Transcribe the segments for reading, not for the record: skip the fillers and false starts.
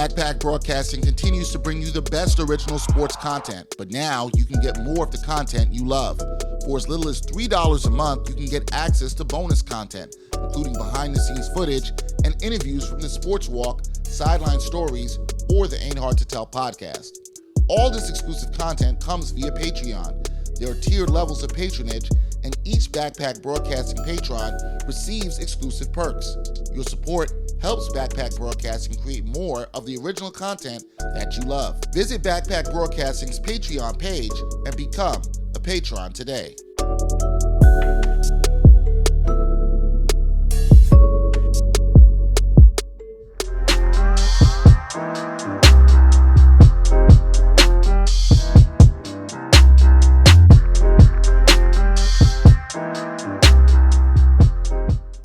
Backpack Broadcasting continues to bring you the best original sports content, but now you can get more of the content you love. For as little as $3 a month, you can get access to bonus content, including behind-the-scenes footage and interviews from the Sports Walk, Sideline Stories, or the Ain't Hard to Tell podcast. All this exclusive content comes via Patreon. There are tiered levels of patronage, and each Backpack Broadcasting patron receives exclusive perks. Your support helps Backpack Broadcasting create more of the original content that you love. Visit Backpack Broadcasting's Patreon page and become a patron today.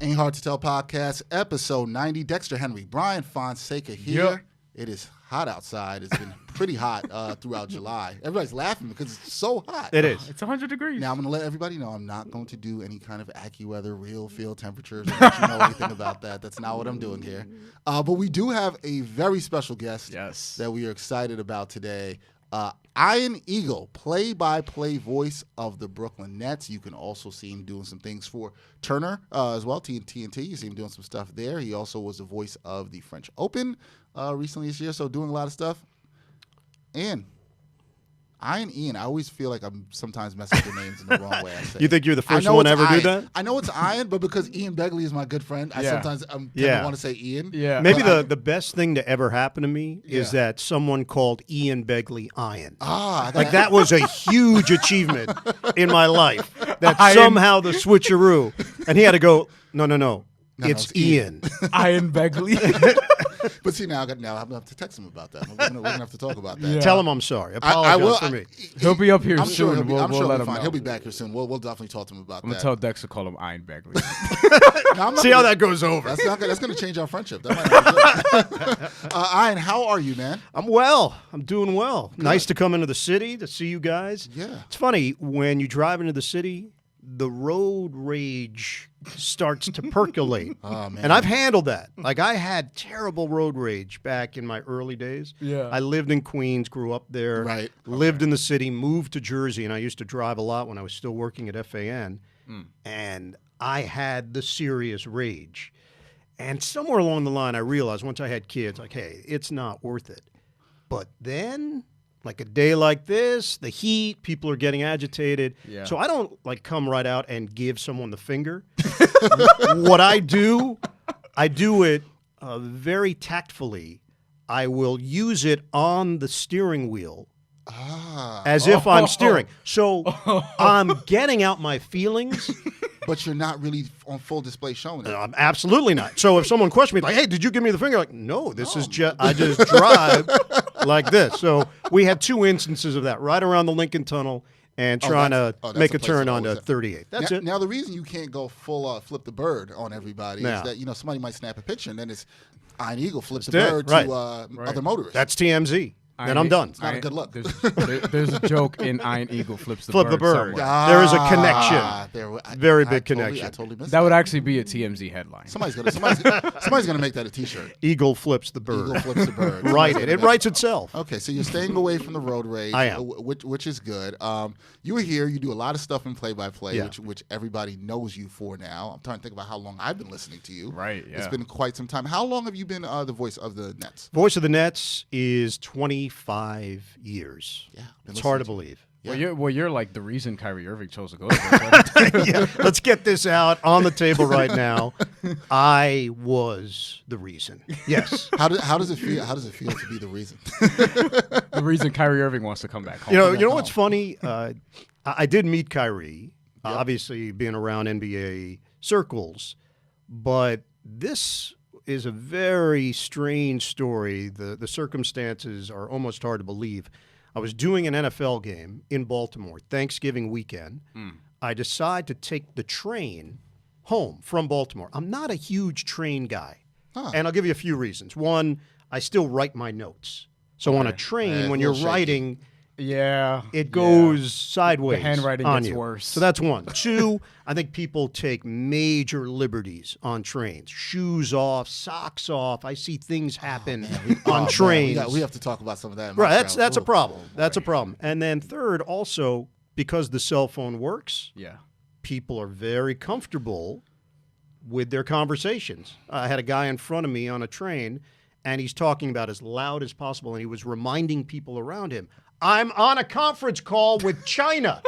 Ain't Hard to Tell podcast, episode 90. Dexter Henry, Brian Fonseca here. Yep. It is hot outside. It's been pretty hot throughout July. Everybody's laughing because it's so hot. It is. It's 100 degrees. Now, I'm going to let everybody know I'm not going to do any kind of AccuWeather, real field temperatures, or let you know anything about that. That's not what I'm doing here. But we do have a very special guest that we are excited about today. Ian Eagle, play-by-play voice of the Brooklyn Nets. You can also see him doing some things for Turner as well, TNT. You see him doing some stuff there. He also was the voice of the French Open recently this year, so doing a lot of stuff. And Ian, I always feel like I'm sometimes messing their names in the wrong way. I say. You think you're the first one to ever do that? I know it's Ian, but because Ian Begley is my good friend, I sometimes tend to want to say Ian. Yeah. Maybe the best thing to ever happen to me is that someone called Ian Begley Ian. That was a huge achievement in my life. That somehow the switcheroo, and he had to go, no, it's Ian. Ian Begley. But see, now I'm going to have to text him about that. We're going to have to talk about that. Yeah. Tell him I'm sorry. Apologize for me. He'll be up here I'm soon. Sure we'll let him fine. know. He'll be back here soon. We'll definitely talk to him about that. I'm going to tell Dex to call him Ian Begley. See how that goes over. That's going to change our friendship. That might be good. Ian, how are you, man? I'm well. I'm doing well. Good. Nice to come into the city to see you guys. Yeah. It's funny, when you drive into the city, the road rage starts to percolate. Oh, man. And I've handled that. Like, I had terrible road rage back in my early days. Yeah. I lived in Queens, grew up there, right. Lived in the city, moved to Jersey, and I used to drive a lot when I was still working at FAN. And I had the serious rage. And somewhere along the line, I realized once I had kids, like, hey, it's not worth it. But then, like a day like this, the heat, people are getting agitated. Yeah. So I don't come right out and give someone the finger. What I do it very tactfully. I will use it on the steering wheel as if I'm steering. So I'm getting out my feelings. But you're not really on full display showing it. I'm absolutely not. So if someone questions me, like, hey, did you give me the finger? Like, no, this is just, I just drive like this. So we had two instances of that right around the Lincoln Tunnel and trying to make a turn onto 38. That's it. Now, the reason you can't go full flip the bird on everybody is that, somebody might snap a picture and then it's Ian Eagle flips the bird to other motorists. That's TMZ. Then I'm done. It's not a good look. There's a joke in Ian Eagle flips the bird. There is a connection. Very big connection. I totally missed that. Would actually be a TMZ headline. Somebody's gonna make that a T-shirt. Eagle flips the bird. Eagle flips the bird. Write it. It writes itself. Okay, so you're staying away from the road rage. I am. Which is good. You were here. You do a lot of stuff in play-by-play, which everybody knows you for now. I'm trying to think about how long I've been listening to you. Right. Yeah. It's been quite some time. How long have you been the voice of the Nets? Voice of the Nets is 25 years. Yeah, it's hard to believe. Yeah. Well, you're like the reason Kyrie Irving chose to go to yeah, let's get this out on the table right now. I was the reason. Yes. How does it feel? How does it feel to be the reason? The reason Kyrie Irving wants to come back home. You know what's funny? I did meet Kyrie, obviously being around NBA circles, but this is a very strange story. The circumstances are almost hard to believe. I was doing an NFL game in Baltimore, Thanksgiving weekend. I decide to take the train home from Baltimore. I'm not a huge train guy, and I'll give you a few reasons. One, I still write my notes. So on a train, when you're writing, Yeah. it goes sideways. The handwriting on gets you. worse. So that's one. Two, I think people take major liberties on trains. Shoes off, socks off. I see things happen on trains. We have to talk about some of that. Right, that's a problem. That's a problem. And then third, also, because the cell phone works, Yeah. people are very comfortable with their conversations. I had a guy in front of me on a train, and he's talking about as loud as possible, and he was reminding people around him, I'm on a conference call with China.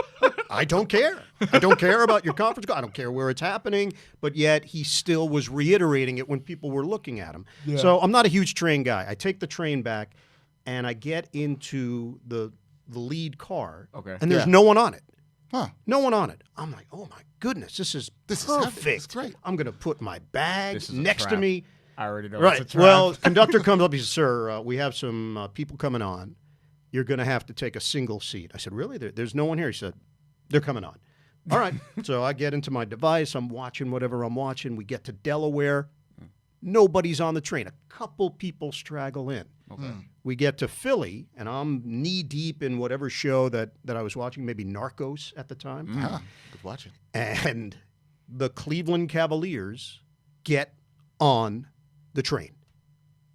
I don't care. I don't care about your conference call. I don't care where it's happening. But yet he still was reiterating it when people were looking at him. Yeah. So I'm not a huge train guy. I take the train back, and I get into the lead car, and there's no one on it. Huh. No one on it. I'm like, oh, my goodness, this is perfect. This is great. I'm going to put my bag next to me. I already know. Right. It's a trap. Well, conductor comes up. He says, sir, we have some people coming on. You're going to have to take a single seat. I said, really? There's no one here? He said, they're coming on. All right. So I get into my device. I'm watching whatever I'm watching. We get to Delaware. Nobody's on the train. A couple people straggle in. Okay. We get to Philly, and I'm knee-deep in whatever show that I was watching, maybe Narcos at the time. Good watching. And the Cleveland Cavaliers get on the train.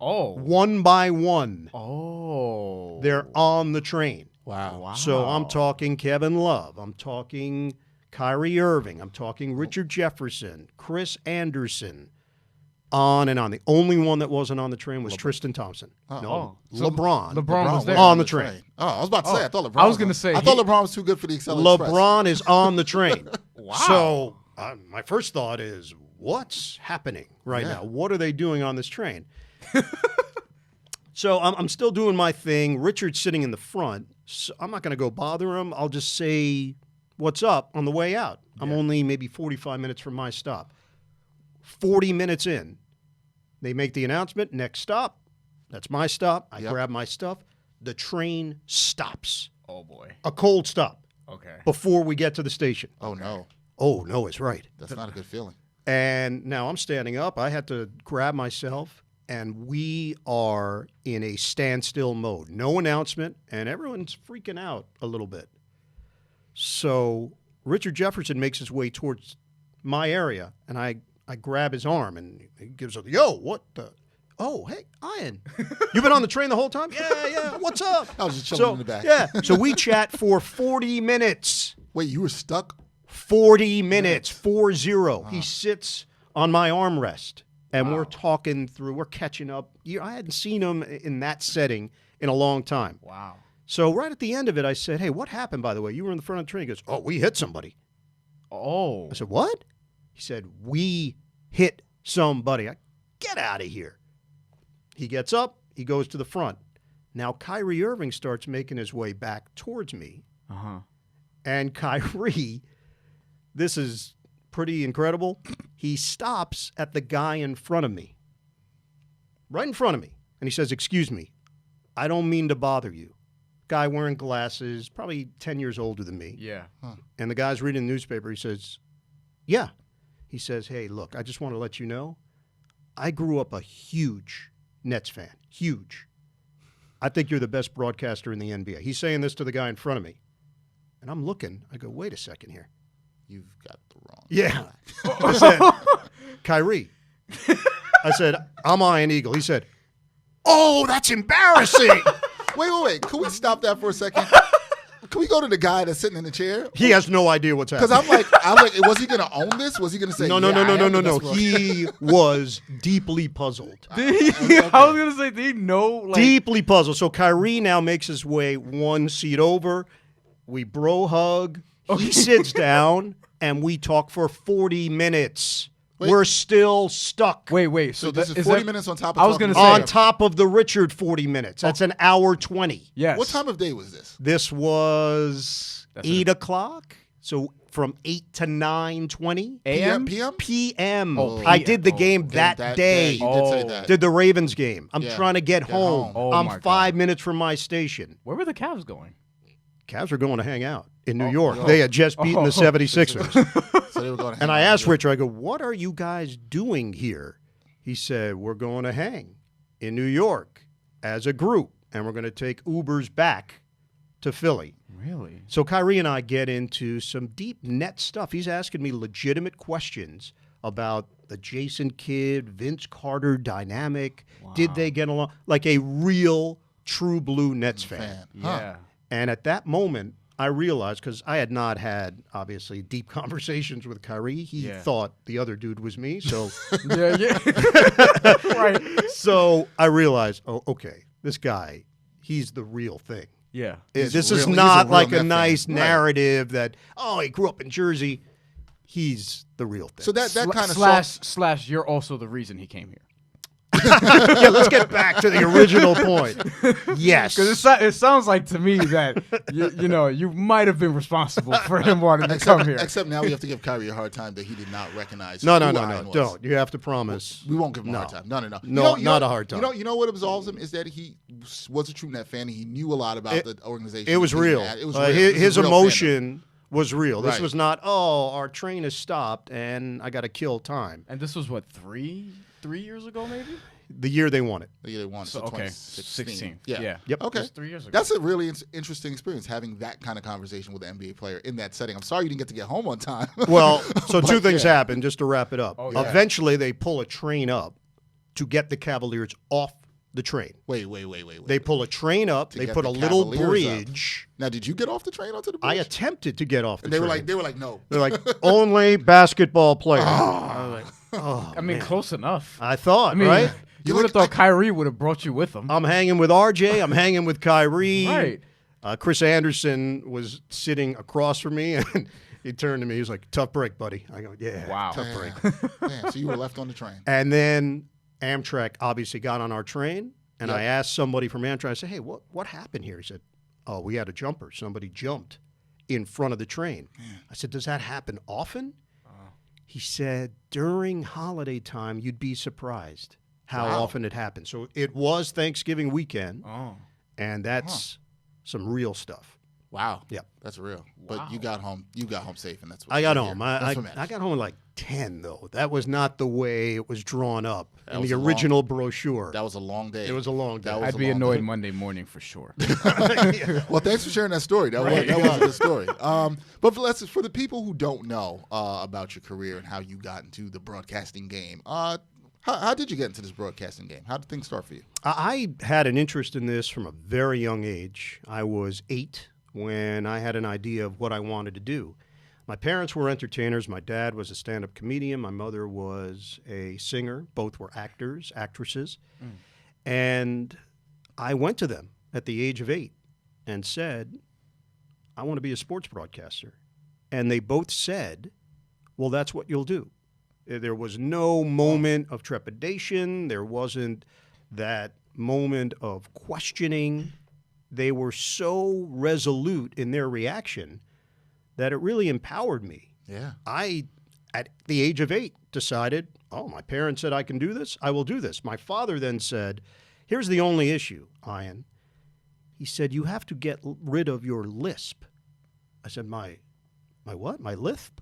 Oh. One by one. Oh. They're on the train. Wow. So I'm talking Kevin Love. I'm talking Kyrie Irving. I'm talking Richard Jefferson, Chris Anderson, on and on. The only one that wasn't on the train was Tristan Thompson. No, So LeBron. LeBron was there. on the train. Oh, I was about to say. I thought LeBron. I was going to say. I thought LeBron was too good for the Excel Express. LeBron is on the train. Wow. So my first thought is, what's happening right now? What are they doing on this train? So I'm still doing my thing. Richard's sitting in the front. So I'm not going to go bother him. I'll just say, what's up on the way out. I'm only maybe 45 minutes from my stop. 40 minutes in, they make the announcement, next stop. That's my stop. I grab my stuff. The train stops. Oh, boy. A cold stop. Okay. Before we get to the station. Oh, no. Oh, no, it's right. That's not a good feeling. And now I'm standing up. I had to grab myself, and we are in a standstill mode. No announcement, and everyone's freaking out a little bit. So Richard Jefferson makes his way towards my area, and I grab his arm, and he gives a, yo, what the? Oh, hey, Ian, you've been on the train the whole time? Yeah, what's up? I was just chilling in the back. Yeah, so we chat for 40 minutes. Wait, you were stuck? 40 minutes, 4-0. He sits on my armrest, and we're talking through, we're catching up. I hadn't seen him in that setting in a long time. Wow. So right at the end of it, I said, hey, what happened, by the way? You were in the front of the train. He goes, oh, we hit somebody. Oh. I said, what? He said, we hit somebody. Get out of here. He gets up. He goes to the front. Now, Kyrie Irving starts making his way back towards me. Uh-huh. And Kyrie, this is pretty incredible. He stops at the guy in front of me. Right in front of me. And he says, excuse me, I don't mean to bother you. Guy wearing glasses, probably 10 years older than me. Yeah. And the guy's reading the newspaper. He says, yeah. He says, hey, look, I just want to let you know, I grew up a huge Nets fan. Huge. I think you're the best broadcaster in the NBA. He's saying this to the guy in front of me. And I'm looking. I go, wait a second here. You've got the wrong. Yeah. I said, Kyrie. I said, I'm Ian Eagle. He said, oh, that's embarrassing. Wait. Can we stop that for a second? Can we go to the guy that's sitting in the chair? He has no idea what's happening. Because I'm like, was he going to own this? Was he going to say, no. He was deeply puzzled. I was going to say, did he know? Like... Deeply puzzled. So Kyrie now makes his way one seat over. We bro hug. He sits down, and we talk for 40 minutes. Wait. We're still stuck. Wait. So this is 40 minutes on top of I was going to say. On top of the Richard 40 minutes. That's an hour 20. Yes. What time of day was this? This was 8 o'clock. So from 8 to 9:20 a.m. p.m. Oh, I did the game that day. You did say that. Did the Ravens game. I'm trying to get home. Oh, I'm 5 minutes from my station. Where were the Cavs going? Cavs were going to hang out in New York. They had just beaten the 76ers. So they were going to hang and I out. asked Richard, I go, what are you guys doing here? He said, we're going to hang in New York as a group, and we're going to take Ubers back to Philly. Really? So Kyrie and I get into some deep net stuff. He's asking me legitimate questions about the Jason Kidd, Vince Carter dynamic. Wow. Did they get along? Like a real, true blue Nets fan. Yeah. And at that moment, I realized, because I had not had, obviously, deep conversations with Kyrie. He thought the other dude was me. So, Yeah. Right. So I realized, oh, okay, this guy, he's the real thing. Yeah. This is not like a nice narrative that, oh, he grew up in Jersey. He's the real thing. So that kind of slash you're also the reason he came here. Yeah, let's get back to the original point. Yes. Because it sounds like to me that, you might have been responsible for him wanting to come here. Except now we have to give Kyrie a hard time that he did not recognize No, who Ian was. don't. You have to promise. We won't give him a hard time. No. No, not a hard time. You know what absolves him is that he was a true Net fan. He knew a lot about the organization. It was real. It was real. His emotion was real. This Right. was not, oh, our train has stopped and I got to kill time. And this was what, 3 years ago, maybe? The year they won it. Yeah, they won. So, So okay, 2016. 16. Yeah. Yep. Okay. That's 3 years ago. That's a really interesting experience, having that kind of conversation with an NBA player in that setting. I'm sorry you didn't get to get home on time. Well, so two things yeah. happened, just to wrap it up. Oh, yeah. Eventually, they pull a train up to get the Cavaliers off the train. Wait. They pull a train up. They get put the a little Cavaliers bridge. Now, did you get off the train onto the bridge? I attempted to get off the And they train. were like, no. They're like, only basketball players. I was like, oh, I mean, man. close enough. I thought, I mean, right? You would have thought Kyrie would have brought you with him. I'm hanging with RJ. I'm hanging with Kyrie. Right. Chris Anderson was sitting across from me, and he turned to me. He was like, tough break, buddy. I go, yeah, Wow. tough break. Man, so you were left on the train. And then Amtrak obviously got on our train, and Yep. I asked somebody from Amtrak, I said, hey, what happened here? He said, oh, we had a jumper. Somebody jumped in front of the train. I said, does that happen often? He said, during holiday time, you'd be surprised how Wow. often it happens. So it was Thanksgiving weekend, Oh. and that's some real stuff. Wow. Yep. That's real. But Wow. you got home. You got home safe, and that's what I got we're home. here. I That's what matters. got home at like 10, though. That was not the way it was drawn up in was the a long- original brochure. That was a long day. It was a long day. That was I'd a be long annoyed day. Monday morning for sure. Well, thanks for sharing that story. That was a good story. But for the people who don't know about your career and how you got into the broadcasting game, how did you get into this broadcasting game? How did things start for you? I had an interest in this from a very young age. I was 8 when I had an idea of what I wanted to do. My parents were entertainers. My dad was a stand-up comedian. My mother was a singer. Both were actors, actresses. And I went to them at the age of 8 and said, I want to be a sports broadcaster. And they both said, well, that's what you'll do. There was no moment of trepidation. There wasn't that moment of questioning. They were so resolute in their reaction that it really empowered me. Yeah. I, at the age of 8, decided, oh, my parents said I can do this, I will do this. My father then said, here's the only issue, Ian. He said, you have to get rid of your lisp. I said, my what? My lisp?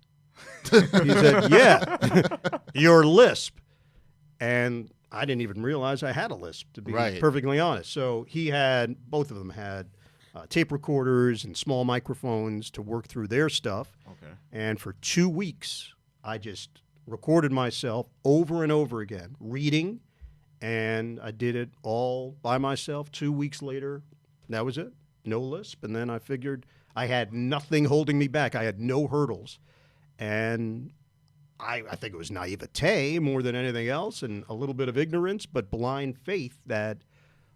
He said, yeah, your lisp. And I didn't even realize I had a lisp, to be perfectly honest. So both of them had tape recorders and small microphones to work through their stuff. Okay. And for 2 weeks, I just recorded myself over and over again, reading, and I did it all by myself. 2 weeks later, that was it. No lisp. And then I figured I had nothing holding me back. I had no hurdles. And I think it was naivete more than anything else and a little bit of ignorance, but blind faith that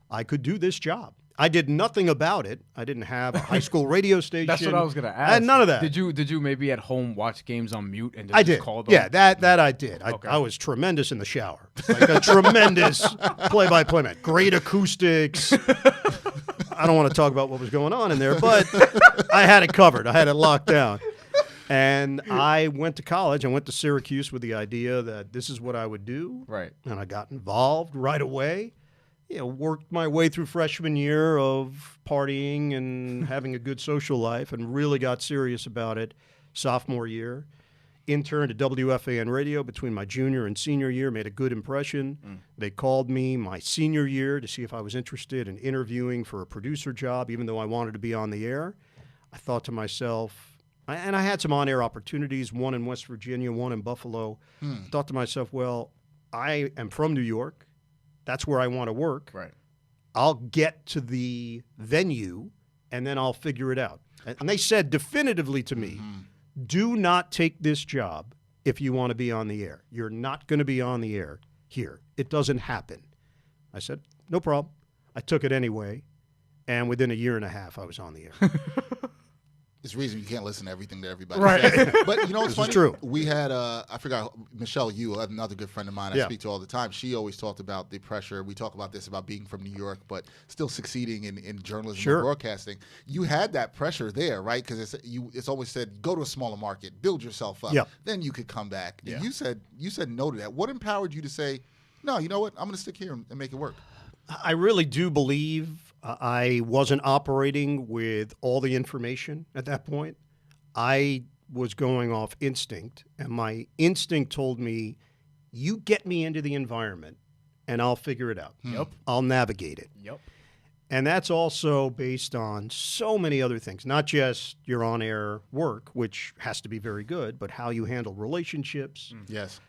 I could do this job. I did nothing about it. I didn't have a high school radio station. That's what I was going to ask. I had none of that. Did you maybe at home watch games on mute and I just did. call them? Yeah, that I did. Okay. I was tremendous in the shower. Like a tremendous play-by-play man. Great acoustics. I don't want to talk about what was going on in there, but I had it covered. I had it locked down. And I went to college. I went to Syracuse with the idea that this is what I would do. Right. And I got involved right away. Worked my way through freshman year of partying and having a good social life and really got serious about it sophomore year. interned at WFAN Radio between my junior and senior year, made a good impression. They called me my senior year to see if I was interested in interviewing for a producer job, even though I wanted to be on the air. I thought to myself, and I had some on-air opportunities, one in West Virginia, one in Buffalo. I thought to myself, well, I am from New York. That's where I want to work. Right. I'll get to the venue, and then I'll figure it out. And they said definitively to me, do not take this job if you want to be on the air. You're not going to be on the air here. It doesn't happen. I said, no problem. I took it anyway, and within a year and a half, I was on the air. It's the reason you can't listen to everything that everybody Right. says. But you know what's This funny? is true. We had, I forgot, Michelle Yu, another good friend of mine I Yeah. speak to all the time. She always talked about the pressure. We talk about this, about being from New York, but still succeeding in journalism Sure. and broadcasting. You had that pressure there, right? Because it's always said, go to a smaller market, build yourself up. Yeah. Then you could come back. Yeah. And you said no to that. What empowered you to say, no, you know what? I'm going to stick here and make it work. I really do believe I wasn't operating with all the information at that point. I was going off instinct, and my instinct told me, you get me into the environment, and I'll figure it out. Yep. I'll navigate it. Yep. And that's also based on so many other things, not just your on-air work, which has to be very good, but how you handle relationships, Yes.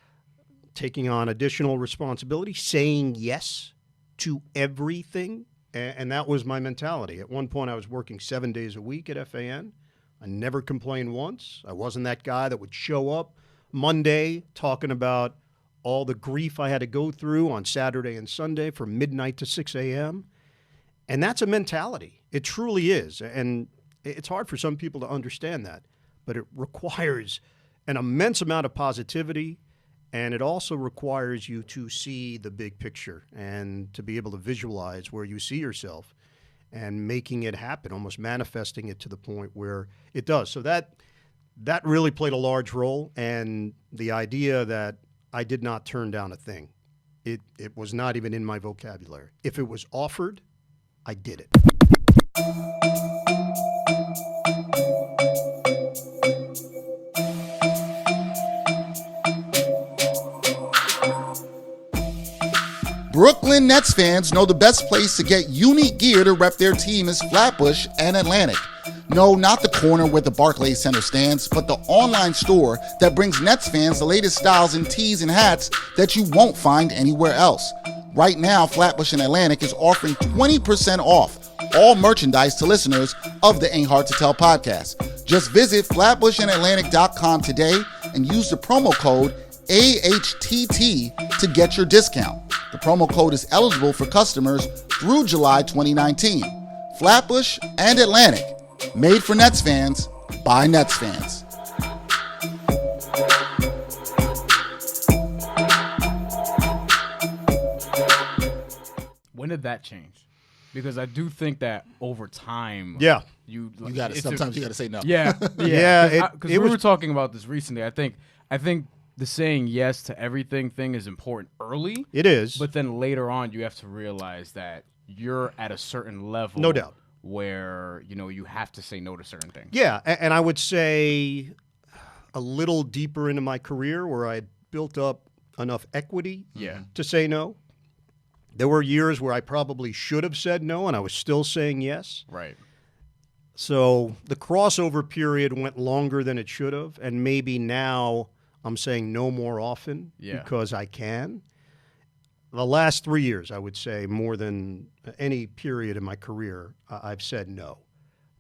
taking on additional responsibility, saying yes to everything. And that was my mentality. At one point, I was working 7 days a week at FAN. I never complained once. I wasn't that guy that would show up Monday talking about all the grief I had to go through on Saturday and Sunday from midnight to 6 a.m. And that's a mentality. It truly is. And it's hard for some people to understand that. But it requires an immense amount of positivity. And it also requires you to see the big picture and to be able to visualize where you see yourself and making it happen, almost manifesting it to the point where it does. So that really played a large role. And the idea that I did not turn down a thing, it was not even in my vocabulary. If it was offered, I did it. Brooklyn Nets fans know the best place to get unique gear to rep their team is Flatbush and Atlantic. No, not the corner where the Barclays Center stands, but the online store that brings Nets fans the latest styles in tees and hats that you won't find anywhere else. Right now, Flatbush and Atlantic is offering 20% off all merchandise to listeners of the Ain't Hard to Tell podcast. Just visit flatbushandatlantic.com today and use the promo code AHTT to get your discount. The promo code is eligible for customers through July 2019. Flatbush and Atlantic, made for Nets fans by Nets fans. When did that change? Because I do think that over time, Yeah. you Sometimes you gotta say no. Yeah, Yeah, Because it we was- were talking about this recently. I think the saying yes to everything thing is important early. It is. But then later on, you have to realize that you're at a certain level, No doubt, where you have to say no to certain things. yeah, and I would say a little deeper into my career where I had built up enough equity Yeah. to say no. There were years where I probably should have said no, and I was still saying yes. Right. So the crossover period went longer than it should have, and maybe now I'm saying no more often because I can. The last 3 years, I would say, more than any period in my career, I've said no.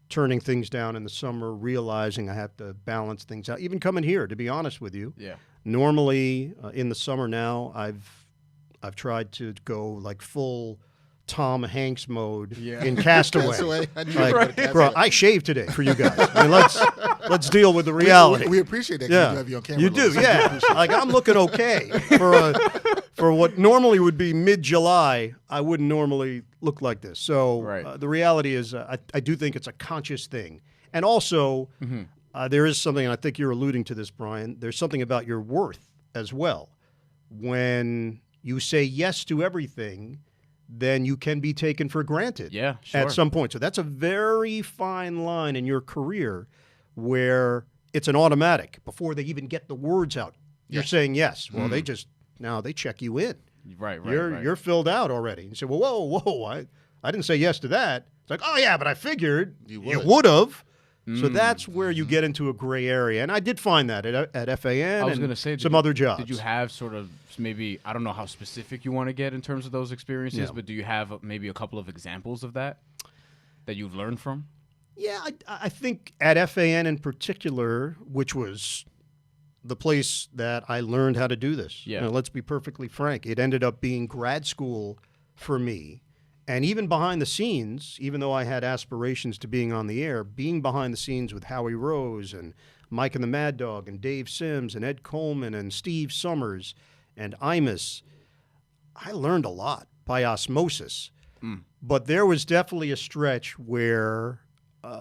Turning things down in the summer, realizing I have to balance things out. Even coming here, to be honest with you. Yeah. Normally, in the summer now, I've tried to go like full Tom Hanks mode in Castaway. Castaway. I knew you Like, were gonna Castaway. bro, I shaved today for you guys. I mean, let's deal with the reality. We appreciate that. 'Cause Yeah, you have you on camera. you a do. little, so we Yeah, appreciate like I'm looking okay for what normally would be mid-July. I wouldn't normally look like this. So Right. the reality is, I do think it's a conscious thing, and also there is something. And I think you're alluding to this, Brian. There's something about your worth as well. When you say yes to everything, then you can be taken for granted Yeah, sure. at some point. So that's a very fine line in your career where it's an automatic before they even get the words out. You're saying yes. Well, they check you in. Right. You're filled out already. You say, well, whoa, I didn't say yes to that. It's like, oh yeah, but I figured you would have. So that's where you get into a gray area, and I did find that at FAN. I was going to say some other jobs. Did you have sort of maybe, I don't know how specific you want to get in terms of those experiences, but do you have maybe a couple of examples of that you've learned from? Yeah, I think at FAN in particular, which was the place that I learned how to do this. Yeah. You know, let's be perfectly frank. It ended up being grad school for me. And even behind the scenes, even though I had aspirations to being on the air, being behind the scenes with Howie Rose and Mike and the Mad Dog and Dave Sims and Ed Coleman and Steve Summers and Imus, I learned a lot by osmosis. But there was definitely a stretch where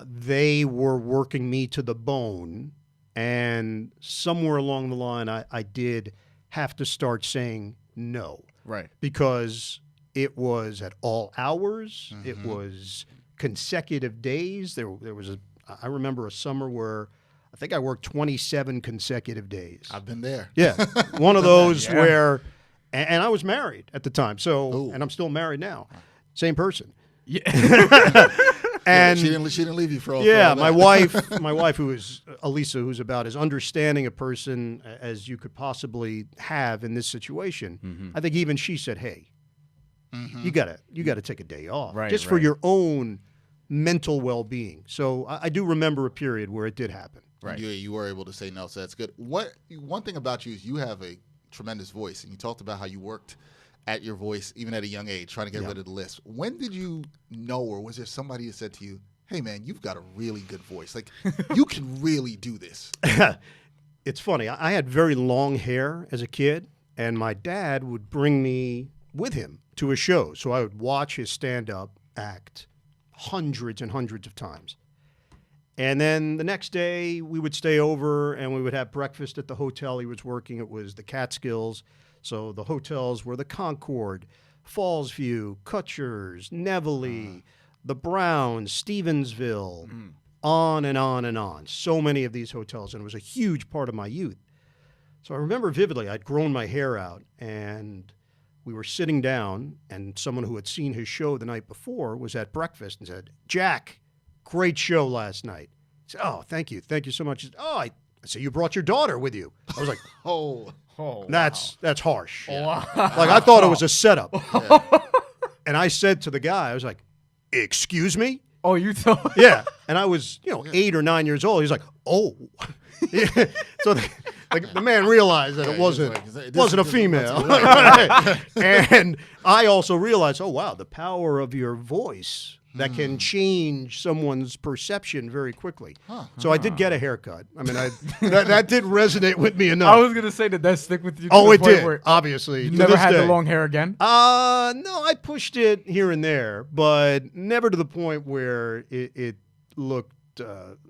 they were working me to the bone, and somewhere along the line, I did have to start saying no. Right. Because it was at all hours. It was consecutive days. There was I remember a summer where I think I worked 27 consecutive days. I've been there. Yeah. One of those where, and I was married at the time. So, and I'm still married now. Same person. Yeah. And she didn't leave you for all. Yeah, for all my wife, who is Elisa, who's about as understanding a person as you could possibly have in this situation. I think even she said, "Hey, you gotta take a day off, just for your own mental well-being." So I do remember a period where it did happen. Right. You were able to say no, so that's good. One thing about you is you have a tremendous voice, and you talked about how you worked at your voice even at a young age, trying to get rid of the lisp. When did you know, or was there somebody who said to you, "Hey man, you've got a really good voice. Like you can really do this"? It's funny. I had very long hair as a kid, and my dad would bring me with him to a show. So I would watch his stand-up act hundreds and hundreds of times. And then the next day, we would stay over and we would have breakfast at the hotel he was working. It was the Catskills. So the hotels were the Concord, Fallsview, Kutcher's, Nevele, the Browns, Stevensville, on and on and on. So many of these hotels, and it was a huge part of my youth. So I remember vividly, I'd grown my hair out, and we were sitting down, and someone who had seen his show the night before was at breakfast and said, "Jack, great show last night." He said, "Oh, thank you so much." He said, I said, "You brought your daughter with you." I was like, that's harsh. Wow. Like I thought it was a setup. And I said to the guy, I was like, "Excuse me?" Oh, you thought? Yeah. And I was, 8 or 9 years old. He's like, "Oh." So the man realized that it wasn't a female. And I also realized, oh, wow, the power of your voice that can change someone's perception very quickly. So I did get a haircut. I mean, that did resonate with me enough. I was going to say, did that stick with you? Oh, it did, obviously. You never had the long hair again? No, I pushed it here and there, but never to the point where it looked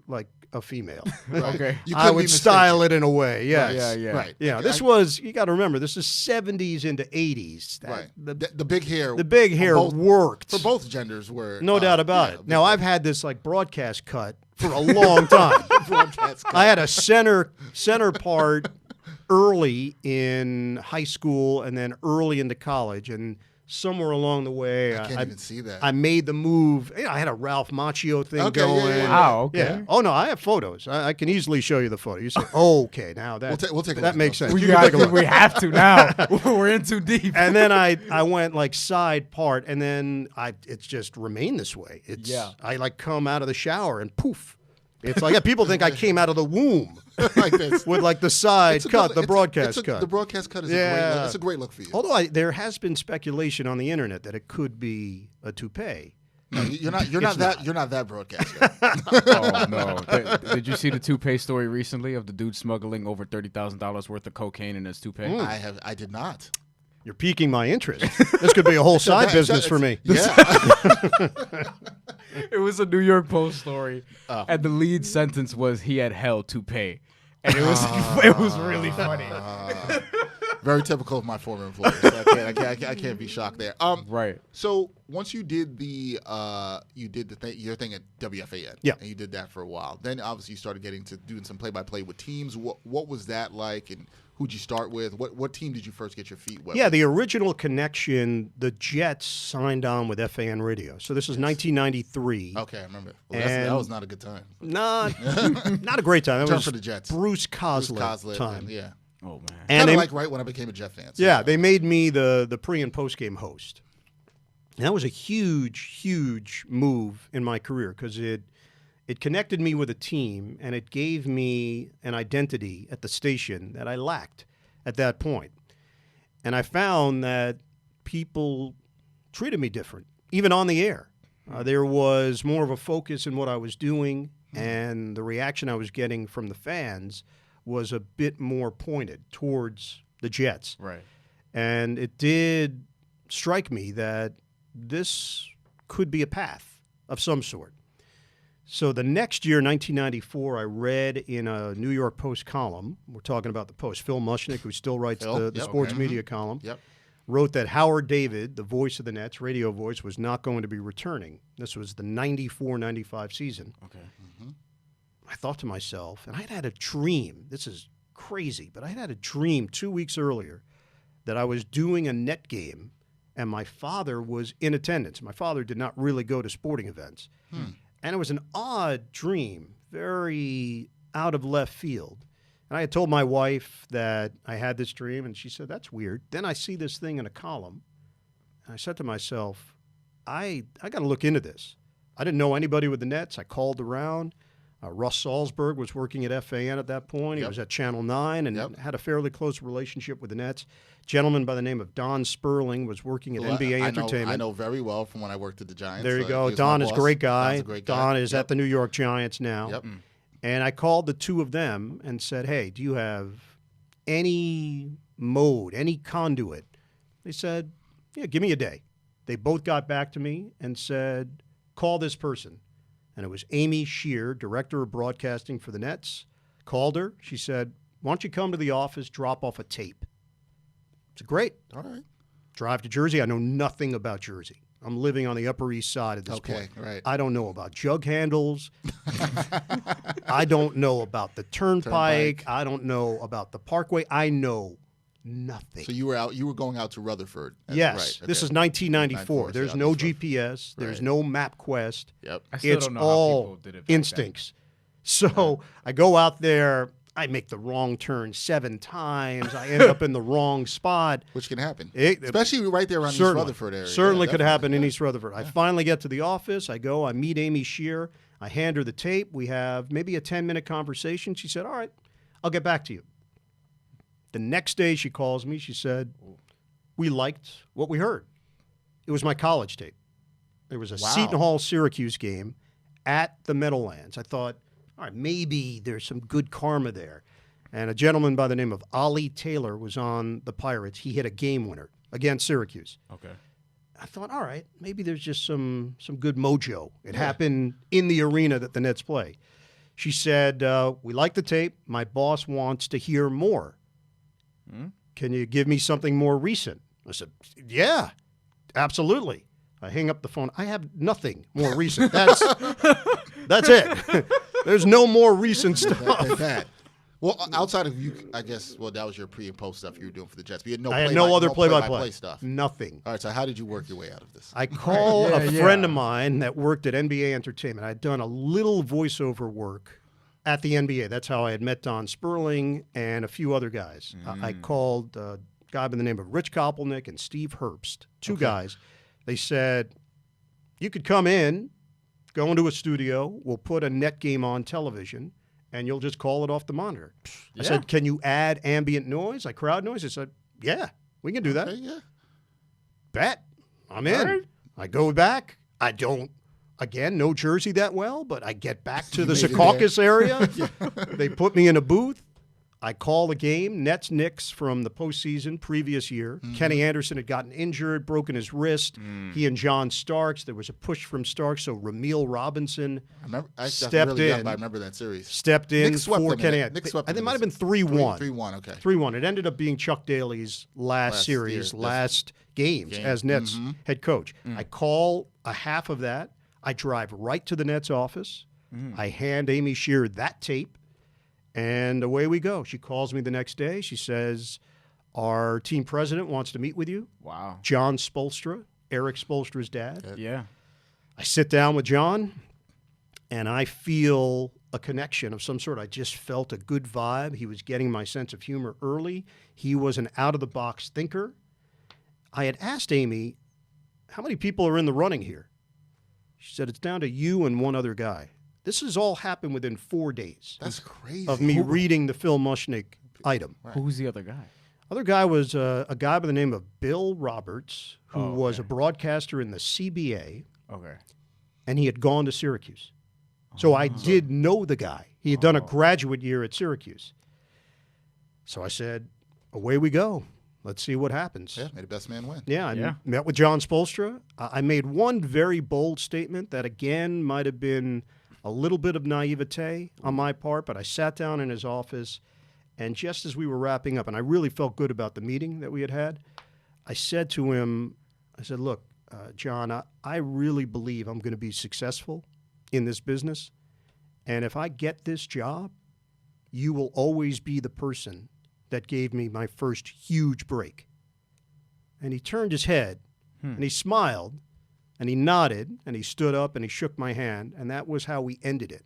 like a female. Okay. I would style it in a way, yes. Yeah. Right. Yeah, this was, you got to remember, this is 70s into 80s. Right. The big hair. The big hair worked. For both genders were. No doubt about it. Now, I've had this like broadcast cut for a long time. I had a center part early in high school and then early into college, and somewhere along the way, I can't even see that. I made the move. I had a Ralph Macchio thing going. Yeah. Wow, okay. Yeah. Oh, no, I have photos. I can easily show you the photo. You say, okay, now that, we'll take a that look. makes sense. We have to now. We're in too deep. And then I went like side part, and then it's just remained this way. I like come out of the shower and poof. It's like people think I came out of the womb like this with like the side cut, the broadcast cut. The broadcast cut is a great look. It's a great look for you. Although there has been speculation on the internet that it could be a toupee. No, you're not that broadcast guy. Oh no! Did you see the toupee story recently of the dude smuggling over $30,000 worth of cocaine in his toupee? I did not. You're piquing my interest. This could be a whole side business for me. Yeah. It was a New York Post story, and the lead sentence was he had hell to pay, and it was really funny. Very typical of my former employers. So I can't be shocked there. Right. So once you did your thing at WFAN, yeah, and you did that for a while. Then obviously you started getting to doing some play-by-play with teams. What was that like, and who'd you start with? What team did you first get your feet wet? Yeah, with? the original connection, the Jets signed on with FAN Radio. So this is 1993. Okay, I remember. Well, that was not a good time. Not a great time. That was for the Jets. Bruce Coslet time. Yeah. Oh man. And Kind of right when I became a Jet fan. So yeah, they made me the pre and post game host. And that was a huge move in my career because it connected me with a team and it gave me an identity at the station that I lacked at that point. And I found that people treated me different, even on the air. There was more of a focus in what I was doing, and the reaction I was getting from the fans was a bit more pointed towards the Jets. Right. And it did strike me that this could be a path of some sort. So the next year, 1994, I read in a New York Post column, we're talking about the Post, Phil Mushnick, who still writes the sports media column, wrote that Howard David, the voice of the Nets, radio voice, was not going to be returning. This was the 94-95 season. Okay. Mm-hmm. I thought to myself, and I'd had a dream, this is crazy, but I had a dream 2 weeks earlier that I was doing a net game and my father was in attendance. My father did not really go to sporting events. And it was an odd dream, very out of left field. And I had told my wife that I had this dream, and she said, that's weird. Then I see this thing in a column, and I said to myself, I got to look into this. I didn't know anybody with the Nets. I called around. Russ Salzberg was working at FAN at that point. He was at Channel 9 and had a fairly close relationship with the Nets. A gentleman by the name of Don Sperling was working at NBA Entertainment. I know very well from when I worked at the Giants. There you go. Don is a great guy. Don is at the New York Giants now. Yep. And I called the two of them and said, hey, do you have any mode, any conduit? They said, yeah, give me a day. They both got back to me and said, call this person. And it was Amy Shear, director of broadcasting for the Nets. Called her. She said, why don't you come to the office, drop off a tape? It's great. All right. Drive to Jersey. I know nothing about Jersey. I'm living on the Upper East Side at this point. Right. I don't know about jug handles. I don't know about the turnpike. I don't know about the Parkway. I know nothing. So you were going out to Rutherford. Yes. Right. Okay. This is 1994. There's no GPS. There's no MapQuest. Yep. It's all instincts. So I go out there. I make the wrong turn 7 times. I end up in the wrong spot. Which can happen. Especially right there around East Rutherford area. Certainly could happen in East Rutherford. I finally get to the office. I go. I meet Amy Shear. I hand her the tape. We have maybe a 10-minute conversation. She said, all right, I'll get back to you. The next day she calls me. She said, we liked what we heard. It was my college tape. There was a Seton Hall-Syracuse game at the Meadowlands. I thought, all right, maybe there's some good karma there. And a gentleman by the name of Ollie Taylor was on the Pirates. He hit a game winner against Syracuse. Okay. I thought, all right, maybe there's just some good mojo. It happened in the arena that the Nets play. She said, we like the tape. My boss wants to hear more. Can you give me something more recent? I said, yeah, absolutely. I hang up the phone. I have nothing more recent. That's it. There's no more recent stuff. Well, outside of you, I guess, that was your pre and post stuff you were doing for the Jets. But you had I had no other play-by-play stuff. Nothing. All right, so how did you work your way out of this? I call a friend of mine that worked at NBA Entertainment. I'd done a little voiceover work at the NBA. That's how I had met Don Sperling and a few other guys. I called a guy by the name of Rich Koppelnick and Steve Herbst, two guys. They said, you could come in, go into a studio, we'll put a net game on television, and you'll just call it off the monitor. I said, can you add ambient noise, like crowd noise? I said, yeah, we can do that. Okay, yeah. Bet. I'm in. Right. I go back. I don't, again, know Jersey that well, but I get back to the Secaucus area. They put me in a booth. I call the game, Nets-Knicks from the postseason previous year. Kenny Anderson had gotten injured, broken his wrist. He and John Starks, there was a push from Starks, so Ramil Robinson stepped really in. young, but I remember that series. Stepped in Knicks swept for them Kenny in it. Anderson. Knicks swept I think it them might have in been 3-1. 3-1, okay. 3-1. It ended up being Chuck Daly's last series, last games as Nets head coach. I call a half of that. I drive right to the Nets office. I hand Amy Shear that tape, and away we go. She calls me the next day. She says, our team president wants to meet with you. Wow. John Spoelstra, Eric Spoelstra's dad. Yeah. I sit down with John, and I feel a connection of some sort. I just felt a good vibe. He was getting my sense of humor early. He was an out-of-the-box thinker. I had asked Amy, how many people are in the running here? She said, it's down to you and one other guy. This has all happened within 4 days. That's crazy. Of me reading the Phil Mushnick item. Right. Who's the other guy? Other guy was a guy by the name of Bill Roberts, who was a broadcaster in the CBA. Okay. And he had gone to Syracuse. So I did know the guy. He had done a graduate year at Syracuse. So I said, away we go. Let's see what happens. Yeah, may the best man win. Yeah, I met with John Spoelstra. I made one very bold statement that, again, might have been a little bit of naivete on my part, but I sat down in his office, and just as we were wrapping up, and I really felt good about the meeting that we had had, I said to him, I said, look, John, I really believe I'm going to be successful in this business, and if I get this job, you will always be the person that gave me my first huge break. And he turned his head, and he smiled, and he nodded, and he stood up, and he shook my hand, and that was how we ended it.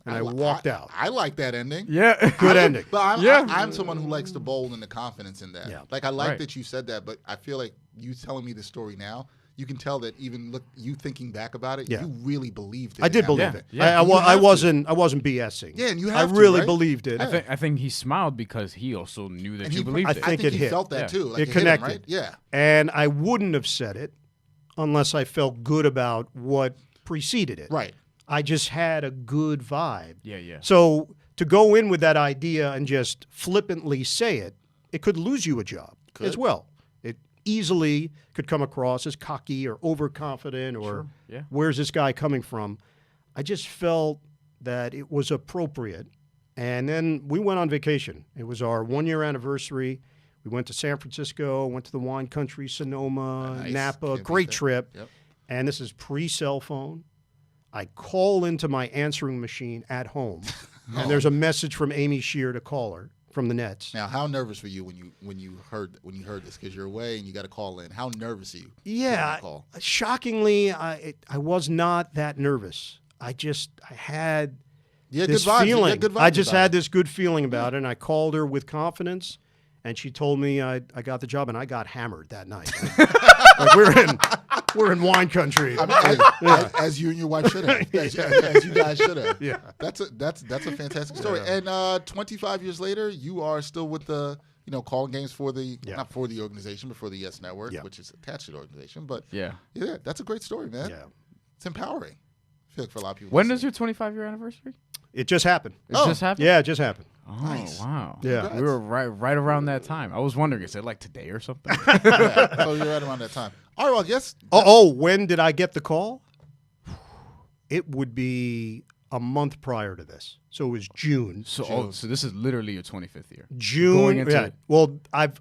And I walked out. I like that ending. Yeah. Good ending. But I'm someone who likes the bold and the confidence in that. Yeah. Like, I like that you said that, but I feel like you telling me the story now, you can tell that even you thinking back about it, you really believed it. I did believe it. Yeah. I wasn't BSing. Yeah, and you have I really right? believed it. I think he smiled because he also knew that you believed it. I think it he hit. felt that too. Like it connected. hit him, right? Yeah. And I wouldn't have said it unless I felt good about what preceded it. Right. I just had a good vibe. Yeah. So to go in with that idea and just flippantly say it, it could lose you a job as well. It easily could come across as cocky or overconfident or where's this guy coming from? I just felt that it was appropriate. And then we went on vacation. It was our 1-year anniversary. We went to San Francisco, went to the wine country, Sonoma, Napa, great trip. Yep. And this is pre-cell phone. I call into my answering machine at home, and there's a message from Amy Shear to call her from the Nets. Now, how nervous were you when you heard this? Because you're away and you got to call in. How nervous are you? Yeah, shockingly, I was not that nervous. I had this feeling. I just had this good feeling about it, and I called her with confidence, and she told me I got the job, and I got hammered that night. Like we're in wine country. As you and your wife should have. As you guys should have. Yeah. That's a fantastic story. And 25 years later, you are still with the calling games for the not for the organization, but for the Yes Network, which is attached to the organization. But yeah, that's a great story, man. Yeah. It's empowering. I feel like for a lot of people. When is your 25-year anniversye? It just happened. It just happened? Yeah, it just happened. Oh, nice. Wow. Yeah. Congrats. We were right around that time. I was wondering, is it like today or something? So you're right around that time. All right, well, I guess. When did I get the call? It would be a month prior to this. So it was June. So this is literally your 25th year. June. Going into it. Well, I've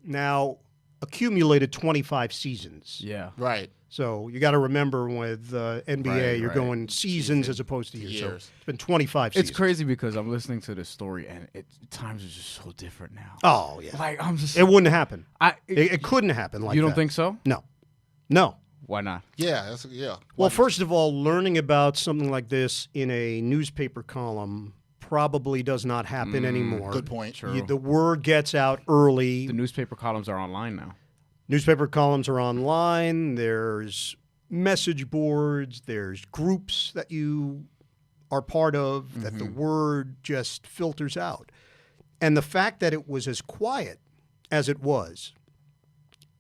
now accumulated 25 seasons. Yeah. Right. So you got to remember with NBA, you're going seasons as opposed to years. So it's been 25 seasons. It's crazy because I'm listening to this story and times are just so different now. Oh, yeah. Like I'm just. It wouldn't happen. It couldn't happen like that. You don't think so? No. Why not? Yeah. Well, first of all, learning about something like this in a newspaper column probably does not happen anymore. Good point. True. The word gets out early. The newspaper columns are online now. Newspaper columns are online. There's message boards. There's groups that you are part of that the word just filters out. And the fact that it was as quiet as it was.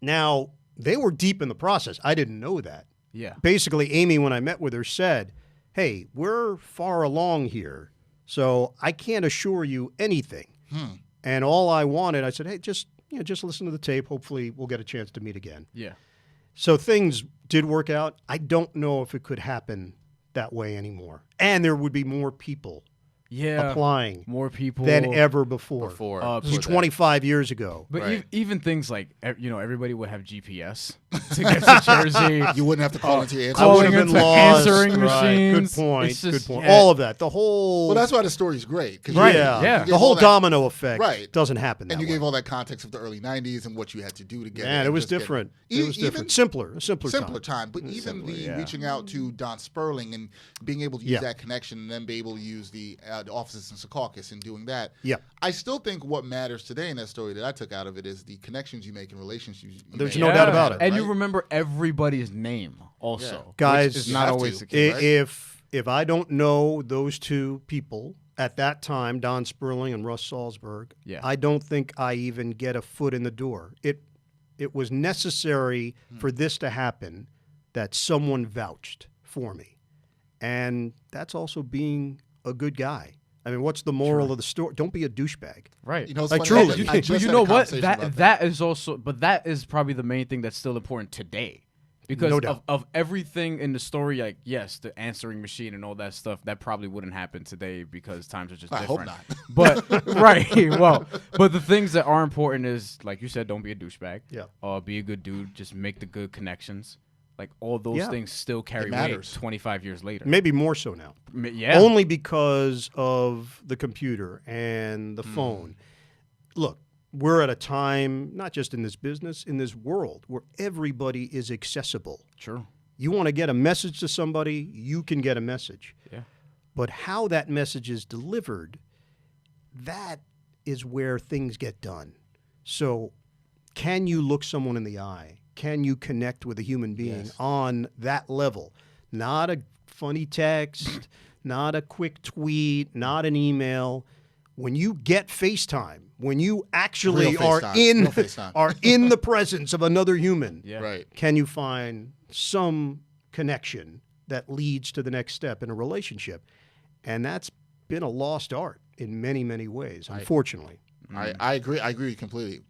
Now, they were deep in the process. I didn't know that. Yeah. Basically, Amy, when I met with her, said, hey, we're far along here, so I can't assure you anything. And all I wanted, I said, hey, just listen to the tape. Hopefully we'll get a chance to meet again. Yeah. So things did work out. I don't know if it could happen that way anymore. And there would be more people applying more people than ever before. This is 25 years ago. But even things like, everybody would have GPS to get to Jersey. You wouldn't have to call into your I would have been lost. Answering machines. Good point. Just, Good point. yeah. All of that. The whole. Well, that's why the story's great. Right. Yeah. The whole domino effect doesn't happen that And you way. gave all that context of the early 90s and what you had to do to get it. Man, it was different. It was different. Simpler time. But even reaching out to Don Sperling and being able to use that connection and then be able to use the offices in Secaucus and doing that. Yeah. I still think what matters today in that story that I took out of it is the connections you make and relationships you There's make. no doubt about it. And you remember everybody's name also. Guys, which is not always the case. If I don't know those two people at that time, Don Sperling and Russ Salzberg, I don't think I even get a foot in the door. It was necessary for this to happen that someone vouched for me. And that's also being a good guy. I mean, what's the moral of the story? Don't be a douchebag. Right. You know, like truly. You know what? That is also, but that is probably the main thing that's still important today. Because of everything in the story, like, yes, the answering machine and all that stuff, that probably wouldn't happen today because times are just different. I hope not. But, right, well, but the things that are important is, like you said, don't be a douchebag. Yeah. Be a good dude. Just make the good connections. Like, all those things still carry weight 25 years later. Maybe more so now. Yeah. Only because of the computer and the phone. Look, we're at a time, not just in this business, in this world, where everybody is accessible. True. You want to get a message to somebody, you can get a message. Yeah. But how that message is delivered, that is where things get done. So can you look someone in the eye? Can you connect with a human being on that level? Not a funny text, not a quick tweet, not an email. When you get FaceTime, when you actually are in the presence of another human, can you find some connection that leads to the next step in a relationship? And that's been a lost art in many, many ways, unfortunately. I agree. I agree completely.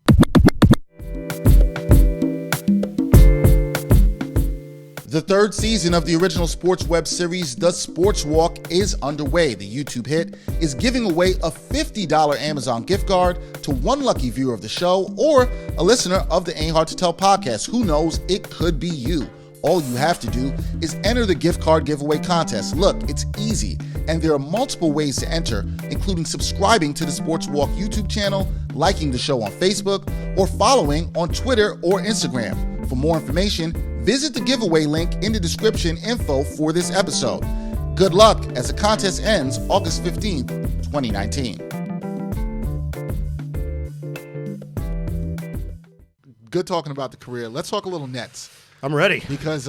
The third season of the original sports web series, The Sports Walk, is underway. The YouTube hit is giving away a $50 Amazon gift card to one lucky viewer of the show or a listener of the Ain't Hard to Tell podcast. Who knows? It could be you. All you have to do is enter the gift card giveaway contest. Look, it's easy, and there are multiple ways to enter, including subscribing to the Sports Walk YouTube channel, liking the show on Facebook, or following on Twitter or Instagram. For more information, visit the giveaway link in the description info for this episode. Good luck as the contest ends August 15th, 2019. Good talking about the career. Let's talk a little Nets. I'm ready. Because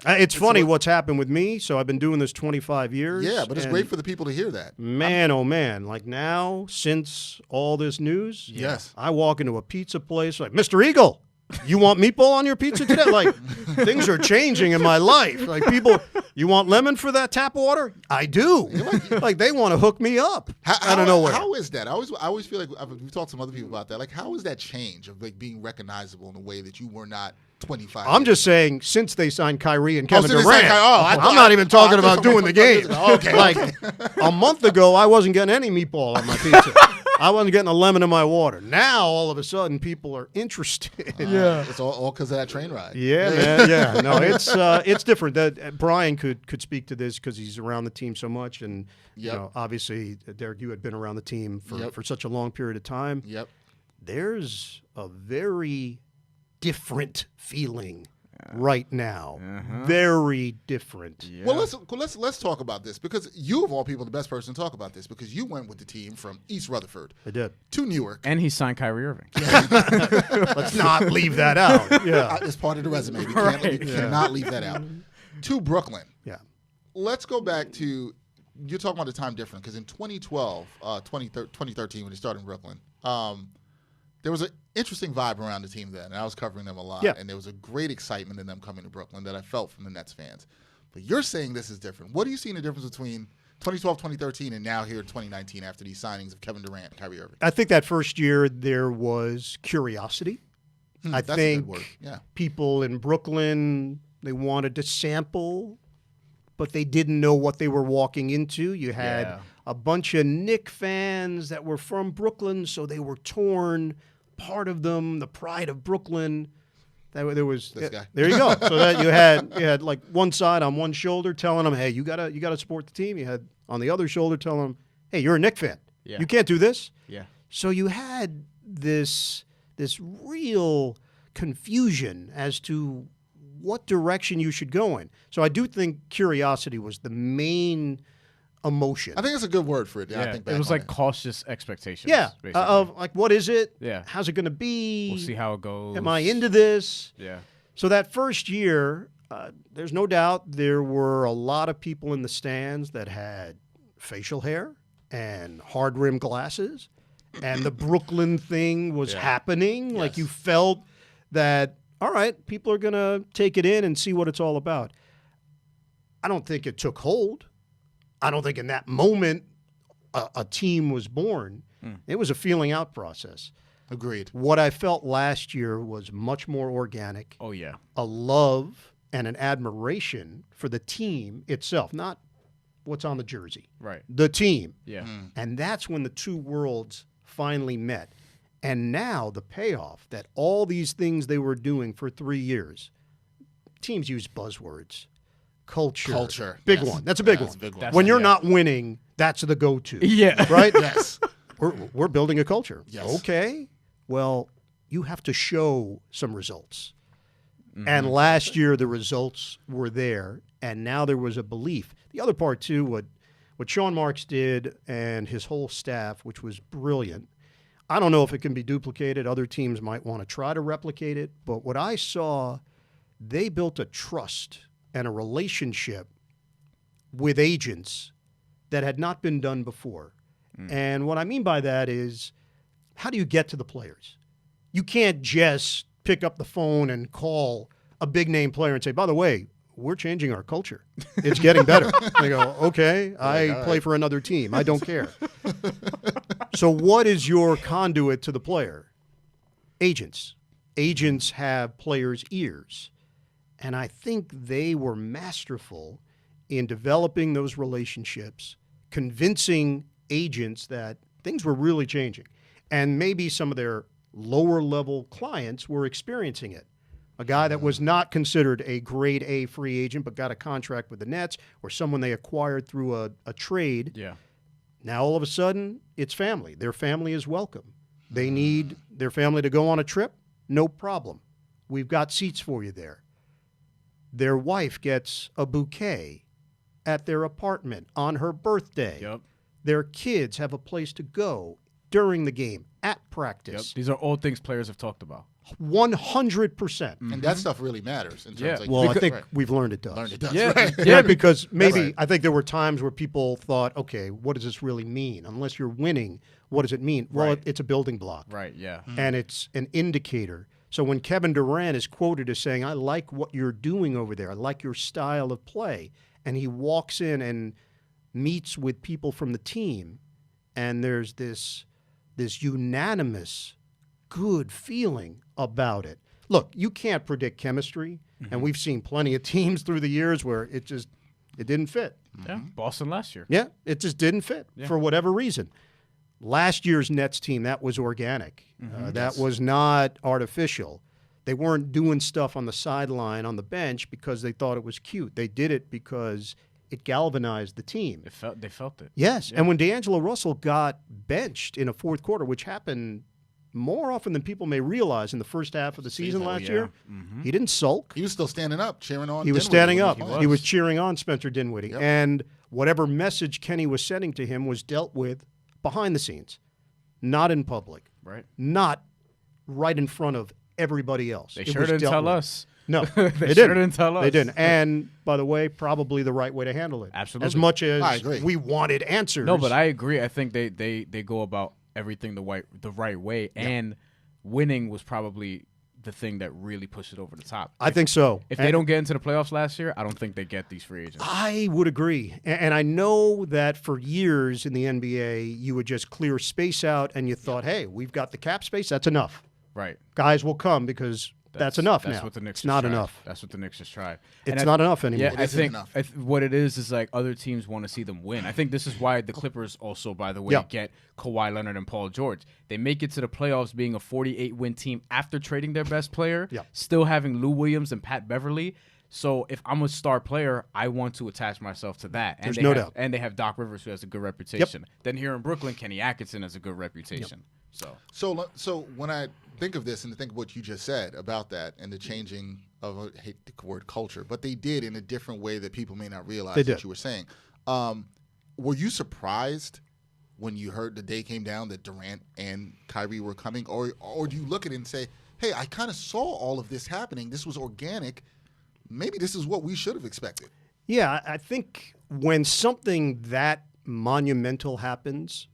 it's funny what's happened with me. So I've been doing this 25 years. Yeah, but it's great for the people to hear that. Man, oh man. Like now, since all this news, I walk into a pizza place like, Mr. Eagle, you want meatball on your pizza today? Like, things are changing in my life. Like, people, you want lemon for that tap water? I do. Like they want to hook me up. I don't know where. How is that? I always feel like we've talked to some other people about that. Like, how is that change of like being recognizable in a way that you were not 25? I'm just saying, since they signed Kyrie and Kevin Durant, I'm not even talking about doing the game. Okay. Like a month ago, I wasn't getting any meatball on my pizza. I wasn't getting a lemon in my water. Now, all of a sudden, people are interested. It's all because of that train ride. Yeah, man. Yeah, no, it's different. That Brian could speak to this because he's around the team so much, and you know, obviously, Derek, you had been around the team for such a long period of time. Yep. There's a very different feeling right now. Very different. Well, let's talk about this because you, of all people, the best person to talk about this because you went with the team from East Rutherford. I did. To Newark. And he signed Kyrie Irving. Let's not leave that out. Yeah. It's part of the resume. We cannot leave that out. To Brooklyn. Yeah. Let's go back to, you're talking about the time difference because in 2012, 2013 when he started in Brooklyn, there was an interesting vibe around the team then, and I was covering them a lot, and there was a great excitement in them coming to Brooklyn that I felt from the Nets fans. But you're saying this is different. What do you see in the difference between 2012, 2013, and now here in 2019 after these signings of Kevin Durant and Kyrie Irving? I think that first year there was curiosity. I that's think a good word. Yeah. people in Brooklyn, they wanted to sample, but they didn't know what they were walking into. You had a bunch of Knick fans that were from Brooklyn, so they were torn. Part of them, the pride of Brooklyn. There was this guy. There you go. So that you had like one side on one shoulder telling them, "Hey, you gotta support the team." You had on the other shoulder telling them, "Hey, you're a Knick fan. Yeah. You can't do this." Yeah. So you had this real confusion as to what direction you should go in. So I do think curiosity was the main emotion. I think it's a good word for it. Yeah, I think it was like cautious expectations. Yeah, basically. of like, what is it? Yeah. How's it going to be? We'll see how it goes. Am I into this? Yeah. So that first year, there's no doubt there were a lot of people in the stands that had facial hair and hard-rimmed glasses, and the Brooklyn thing was happening. Like you felt that, all right, people are going to take it in and see what it's all about. I don't think it took hold. I don't think in that moment a team was born. It was a feeling out process. Agreed. What I felt last year was much more organic. Oh, yeah. A love and an admiration for the team itself, not what's on the jersey. Right. The team. Yeah. And that's when the two worlds finally met. And now the payoff that all these things they were doing for 3 years, teams use buzzwords. Culture. Big one. That's a big one. Big one. When you're not winning, that's the go-to. Yeah. Right? Yes. We're building a culture. Yes. Okay. Well, you have to show some results. And last year the results were there, and now there was a belief. The other part too, what Sean Marks did and his whole staff, which was brilliant. I don't know if it can be duplicated. Other teams might want to try to replicate it, but what I saw, they built a trust and a relationship with agents that had not been done before. And what I mean by that is, how do you get to the players? You can't just pick up the phone and call a big-name player and say, by the way, we're changing our culture. It's getting better. They go, okay, I play for another team. I don't care. So what is your conduit to the player? Agents. Agents have players' ears. And I think they were masterful in developing those relationships, convincing agents that things were really changing. And maybe some of their lower-level clients were experiencing it. A guy that was not considered a grade A free agent but got a contract with the Nets, or someone they acquired through a trade. Yeah. Now all of a sudden, it's family. Their family is welcome. They need their family to go on a trip? No problem. We've got seats for you there. Their wife gets a bouquet at their apartment on her birthday. Yep. Their kids have a place to go during the game, at Yep. practice. These are all things players have talked about. 100%. And that stuff really matters in terms of Well, I think we've learned it does. learned it does. Yeah. Right. Yeah, because maybe Right. I think there were times where people thought, okay, what does this really mean? Unless you're winning, what does it mean? Well, Right. it's a building block. Right, yeah. And it's an indicator. So when Kevin Durant is quoted as saying, I like what you're doing over there, I like your style of play, and he walks in and meets with people from the team, and there's this unanimous good feeling about it. Look, you can't predict chemistry, and we've seen plenty of teams through the years where it didn't fit. Yeah. Boston last year. Yeah, it just didn't fit for whatever reason. Last year's Nets team, that was organic. That was not artificial. They weren't doing stuff on the sideline, on the bench, because they thought it was cute. They did it because it galvanized the team. They felt it. Yes, and when D'Angelo Russell got benched in a fourth quarter, which happened more often than people may realize in the first half of the season last year, he didn't sulk. He was still standing up, cheering on. He was Dinwiddie standing when up. he He was cheering on Spencer Dinwiddie. Yep. And whatever message Kenny was sending to him was dealt with behind the scenes, not in public, Right. not right in front of everybody else. They It sure was didn't dealt tell with. us. No, They they sure didn't. didn't tell us. They didn't. And by the way, probably the right way to handle it. Absolutely. As much I as agree. we wanted answers. No, but I agree. I think they go about everything the right way, and winning was probably the thing that really pushed it over the top. I think so. If they don't get into the playoffs last year, I don't think they get these free agents. I would agree. And I know that for years in the NBA, you would just clear space out and you thought, hey, we've got the cap space. That's enough. Right. Guys will come because that's enough now. What the Knicks it's not tried. enough. That's what the Knicks just tried. It's not enough anymore. Yeah, I think what it is like other teams want to see them win. I think this is why the Clippers also, by the way, get Kawhi Leonard and Paul George. They make it to the playoffs being a 48-win team after trading their best player, still having Lou Williams and Pat Beverly. So if I'm a star player, I want to attach myself to that. And There's no doubt. And they have Doc Rivers, who has a good reputation. Then here in Brooklyn, Kenny Atkinson has a good reputation. So when I think of this and think of what you just said about that and the changing of, I hate the word culture, but they did in a different way that people may not realize what you were saying. Were you surprised when you heard the day came down that Durant and Kyrie were coming? Or do you look at it and say, hey, I kind of saw all of this happening. This was organic. Maybe this is what we should have expected. Yeah, I think when something that monumental happens,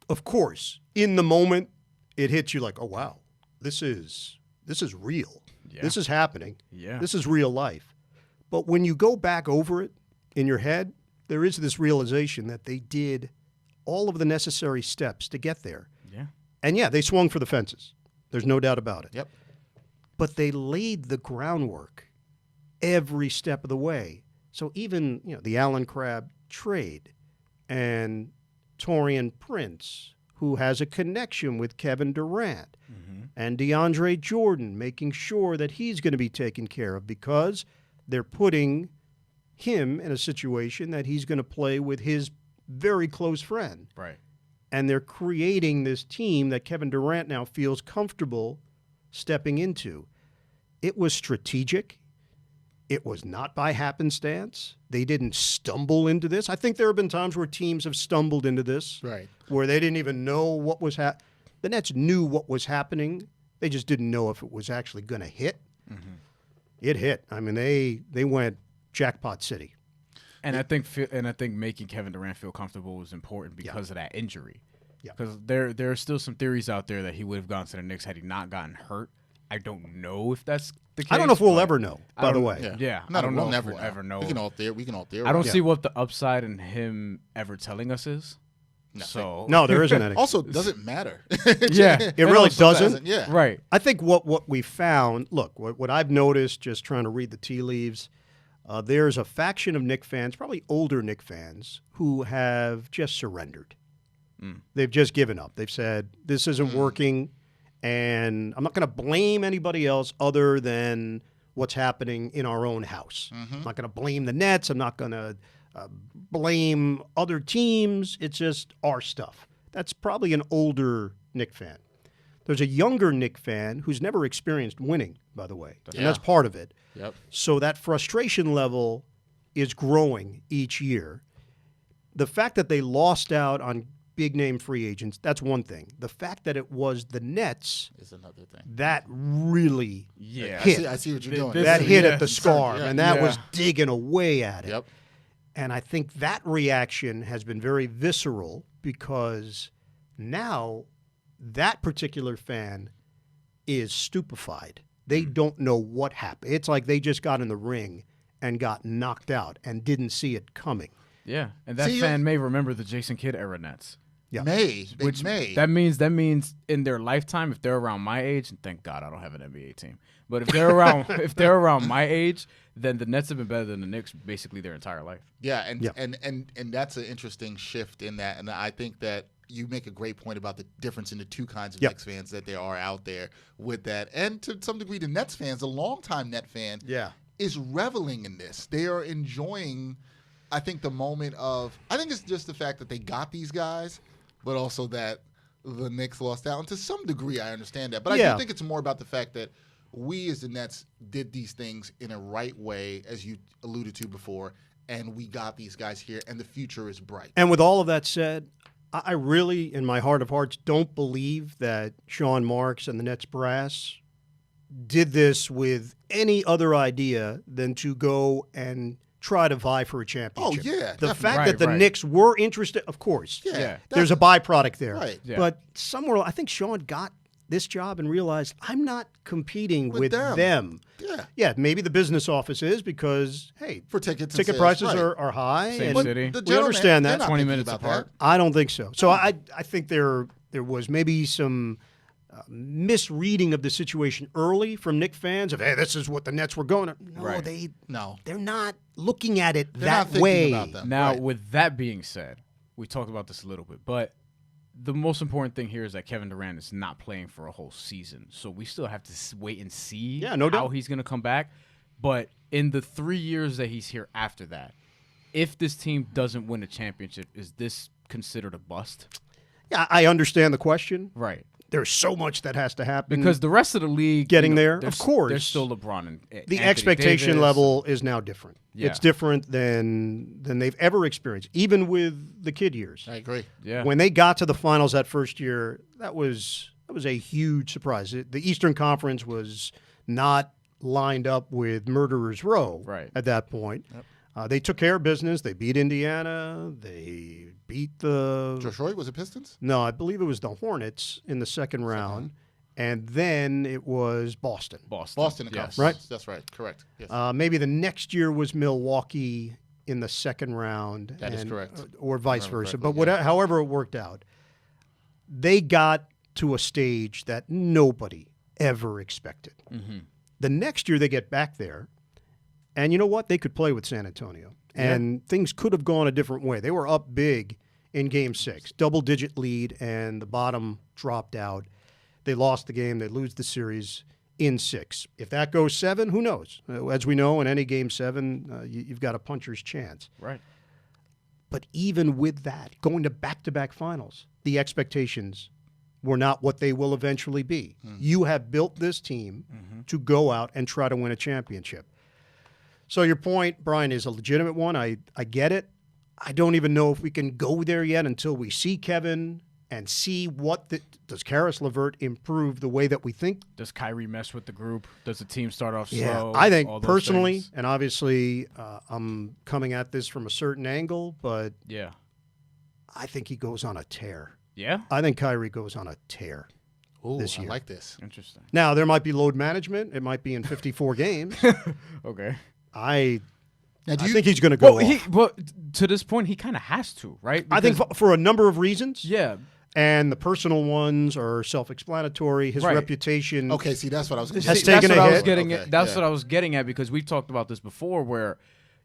of course, in the moment, it hits you like, oh, wow, this is real. Yeah. This is happening. Yeah. This is real life. But when you go back over it in your head, there is this realization that they did all of the necessary steps to get there. Yeah. And, they swung for the fences. There's no doubt about it. Yep. But they laid the groundwork every step of the way. So even, the Allen Crabbe trade and Taurean Prince, who has a connection with Kevin Durant, and DeAndre Jordan, making sure that he's going to be taken care of because they're putting him in a situation that he's going to play with his very close friend. Right. And they're creating this team that Kevin Durant now feels comfortable stepping into. It was strategic. It was not by happenstance. They didn't stumble into this. I think there have been times where teams have stumbled into this, where they didn't even know what was happening. The Nets knew what was happening. They just didn't know if it was actually going to hit. It hit. I mean, they went jackpot city. And I think making Kevin Durant feel comfortable was important because of that injury. Because there are still some theories out there that he would have gone to the Knicks had he not gotten hurt. I don't know if that's the case. I don't know if we'll ever know, by the way. I don't know if we'll ever know. We can all theorize. I don't see what the upside in him ever telling us is. No, there isn't any. Also, it doesn't matter. It really doesn't. Yeah. Right. I think what we found, look, what I've noticed just trying to read the tea leaves, there's a faction of Knicks fans, probably older Knicks fans, who have just surrendered. They've just given up. They've said, this isn't working, and I'm not going to blame anybody else other than what's happening in our own house. I'm not going to blame the Nets. I'm not going to blame other teams. It's just our stuff. That's probably an older Knicks fan. There's a younger Knicks fan who's never experienced winning, by the way, and that's part of it. Yep. So that frustration level is growing each year. The fact that they lost out on big-name free agents, that's one thing. The fact that it was the Nets is another thing. That really hit. I see what you're doing. That hit at the scarf, and that was digging away at it. Yep. And I think that reaction has been very visceral because now that particular fan is stupefied. They don't know what happened. It's like they just got in the ring and got knocked out and didn't see it coming. Yeah, and that fan may remember the Jason Kidd era Nets. Yeah. May. That means in their lifetime, if they're around my age, and thank God I don't have an NBA team, but if they're around my age, then the Nets have been better than the Knicks basically their entire life. Yeah, and that's an interesting shift in that, and I think that you make a great point about the difference in the two kinds of Knicks fans that there are out there with that, and to some degree the Nets fans, a longtime Net fan, is reveling in this. They are enjoying, I think, the moment of. I think it's just the fact that they got these guys. But also that the Knicks lost out. And to some degree, I understand that. But I do think it's more about the fact that we as the Nets did these things in a right way, as you alluded to before, and we got these guys here, and the future is bright. And with all of that said, I really, in my heart of hearts, don't believe that Sean Marks and the Nets brass did this with any other idea than to go and try to vie for a championship. Oh, yeah. The fact that the Knicks were interested, of course. Yeah. There's a byproduct there. Right. Yeah. But somewhere, I think Sean got this job and realized I'm not competing with them. Yeah, maybe the business office is because, hey, for ticket prices are high. Same and city. We understand that. 20 minutes apart. I don't think so. So I think there was maybe some misreading of the situation early from Knicks fans of, hey, this is what the Nets were going. No, they're not looking at it that way. Now, with that being said, we talked about this a little bit, but the most important thing here is that Kevin Durant is not playing for a whole season. So we still have to wait and see how he's going to come back. But in the 3 years that he's here after that, if this team doesn't win a championship, is this considered a bust? Yeah, I understand the question. Right. There's so much that has to happen. Because the rest of the league... Getting there, of course. There's still LeBron and the Anthony expectation Davis. level is now different. Yeah. It's different than they've ever experienced, even with the kid years. I agree. Yeah. When they got to the finals that first year, that was a huge surprise. The Eastern Conference was not lined up with Murderers Row at that point. Yep. They took care of business. They beat Indiana. They beat the... Detroit? Was it Pistons? No, I believe it was the Hornets in the second round. And then it was Boston. Boston, yes. Right? That's right. Correct. Yes. Maybe the next year was Milwaukee in the second round. That is correct. Or vice versa. But however it worked out, they got to a stage that nobody ever expected. Mm-hmm. The next year they get back there, and you know what? They could play with San Antonio. And things could have gone a different way. They were up big in Game 6, double-digit lead, and the bottom dropped out. They lost the game. They lose the series in 6. If that goes 7, who knows? As we know, in any Game 7, you've got a puncher's chance. Right. But even with that, going to back-to-back finals, the expectations were not what they will eventually be. You have built this team to go out and try to win a championship. So your point, Brian, is a legitimate one. I get it. I don't even know if we can go there yet until we see Kevin and see does Karis LeVert improve the way that we think? Does Kyrie mess with the group? Does the team start off Yeah, slow? I think personally, and obviously I'm coming at this from a certain angle, but I think he goes on a tear. Yeah? I think Kyrie goes on a tear this year. I like this. Interesting. Now, there might be load management. It might be in 54 games. Okay. I think he's going to go off. But to this point, he kind of has to, right? I think for a number of reasons. Yeah. And the personal ones are self-explanatory. His reputation. Okay, see, that's what I was going to has say. taken a hit. That's what I was getting at because we've talked about this before where,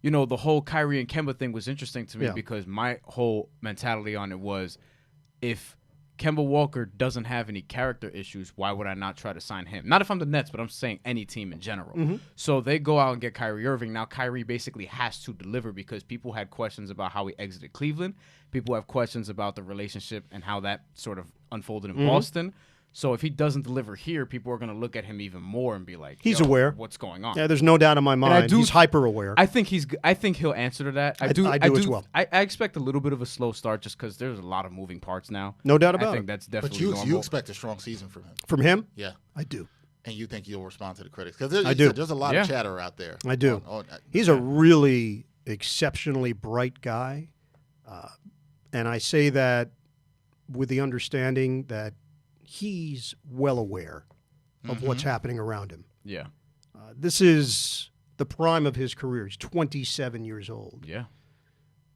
the whole Kyrie and Kemba thing was interesting to me because my whole mentality on it was if Kemba Walker doesn't have any character issues, why would I not try to sign him? Not if I'm the Nets, but I'm saying any team in general. Mm-hmm. So they go out and get Kyrie Irving. Now Kyrie basically has to deliver because people had questions about how he exited Cleveland. People have questions about the relationship and how that sort of unfolded in Boston. So if he doesn't deliver here, people are going to look at him even more and be like, he's aware. What's going on? Yeah, there's no doubt in my mind. He's hyper aware. I think he'll answer to that. I do as well. I expect a little bit of a slow start just because there's a lot of moving parts now. No doubt about it. I think that's definitely But you expect a strong season from him. From him? Yeah. I do. And you think you'll respond to the critics? Because there's a lot of chatter out there. I do. He's a really exceptionally bright guy. And I say that with the understanding that he's well aware of what's happening around him. Yeah. This is the prime of his career. He's 27 years old. Yeah.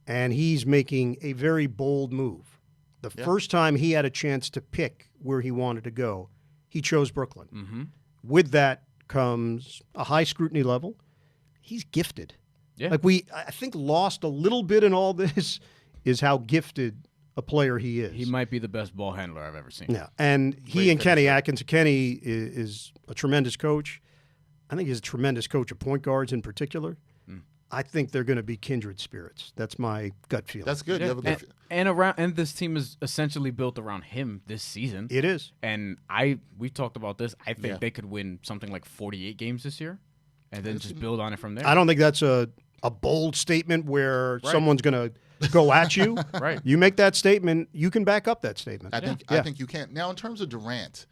And he's making a very bold move. The first time he had a chance to pick where he wanted to go, he chose Brooklyn. Mm-hmm. With that comes a high scrutiny level. He's gifted. Yeah. Like I think lost a little bit in all this is how gifted a player he is. He might be the best ball handler I've ever seen. Yeah, and he and Kenny Atkins. Kenny is a tremendous coach. I think he's a tremendous coach of point guards in particular. I think they're going to be kindred spirits. That's my gut feeling. That's good. Yeah. You have a good and this team is essentially built around him this season. It is. And we talked about this. I think they could win something like 48 games this year and then just build on it from there. I don't think that's a bold statement where someone's going to go at you. Right. You make that statement, you can back up that statement. I think you can. Now, in terms of Durant,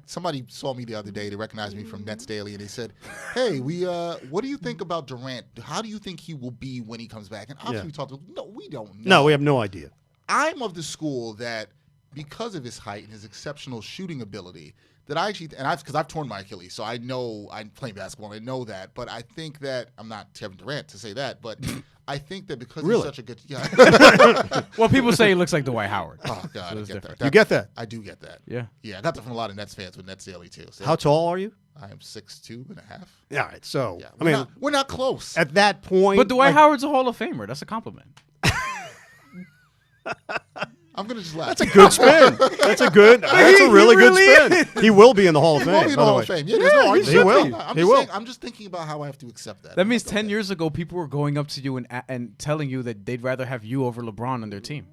somebody saw me the other day. They recognized me from Nets Daily, and they said, "Hey, what do you think about Durant? How do you think he will be when he comes back?" And obviously, we talked. No, we don't know. No, we have no idea. I'm of the school that because of his height and his exceptional shooting ability, that I actually, because I've torn my Achilles, so I know I'm playing basketball and I know that, but I think that, I'm not Kevin Durant to say that, but I think that because he's such a good, well, people say he looks like Dwight Howard. Oh, God, I get that. You get that? I do get that. Yeah. Yeah, I got that from a lot of Nets fans with Nets Daily, too. So How tall are you? I am 6'2.5". Yeah, all right, so, yeah, we're not close. At that point. But Dwight Howard's a Hall of Famer. That's a compliment. I'm going to just laugh. That's a good spin. That's a really good spin. He will be in the Hall of Fame. He will be in the Hall of Fame. Yeah, there's no argument. He will. I'm just thinking about how I have to accept that. That means 10 years ago, people were going up to you and telling you that they'd rather have you over LeBron on their team.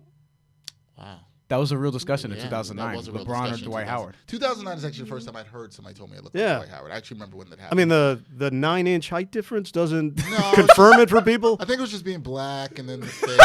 Wow. That was a real discussion in 2009. That was a real LeBron or discussion Dwight Howard. 2009 is actually the first time I'd heard somebody told me I looked like Dwight Howard. I actually remember when that happened. I mean, the 9-inch height difference doesn't confirm it for people. I think it was just being black and then the face.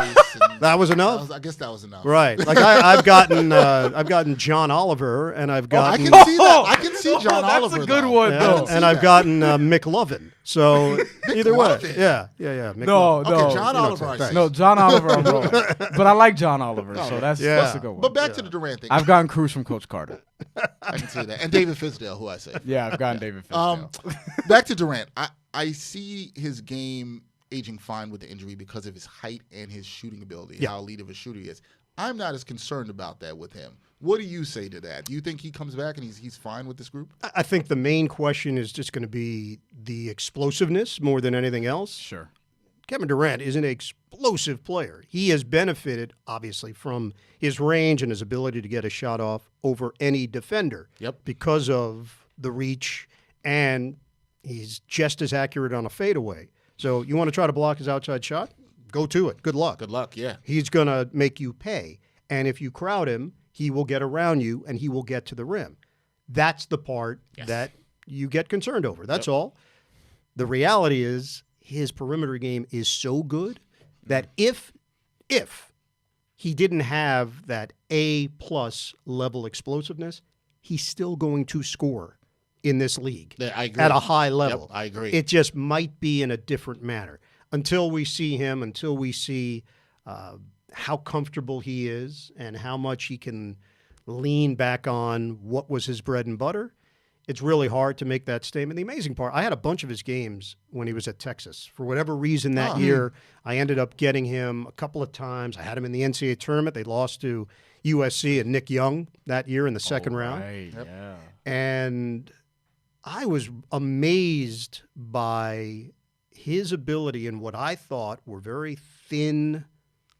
And that was enough. I guess that was enough. Right. Like I've gotten John Oliver, and I've gotten. I can see that. I can see John Oliver. That's a good one, though. And I've gotten McLovin. So either way, yeah. No, John Oliver. No, John Oliver. I'm wrong. But I like John Oliver, so that's a good one. But back to the Durant thing. I've gotten Cruz from Coach Carter. I can see that, and David Fizdale, who I say. Yeah, I've gotten David Fizdale. Back to Durant. I see his game aging fine with the injury because of his height and his shooting ability, how elite of a shooter he is. I'm not as concerned about that with him. What do you say to that? Do you think he comes back and he's fine with this group? I think the main question is just going to be the explosiveness more than anything else. Sure. Kevin Durant is an explosive player. He has benefited, obviously, from his range and his ability to get a shot off over any defender because of the reach, and he's just as accurate on a fadeaway. So you want to try to block his outside shot? Go to it. Good luck. Good luck, yeah. He's going to make you pay. And if you crowd him, he will get around you and he will get to the rim. That's the part that you get concerned over. That's all. The reality is his perimeter game is so good that if he didn't have that A+ level explosiveness, he's still going to score in this league at a high level. Yep, I agree. It just might be in a different manner. Until we see him, until we see how comfortable he is and how much he can lean back on what was his bread and butter, it's really hard to make that statement. The amazing part, I had a bunch of his games when he was at Texas. For whatever reason that year, I ended up getting him a couple of times. I had him in the NCAA tournament. They lost to USC and Nick Young that year in the second round. Right, yeah. And I was amazed by his ability in what I thought were very thin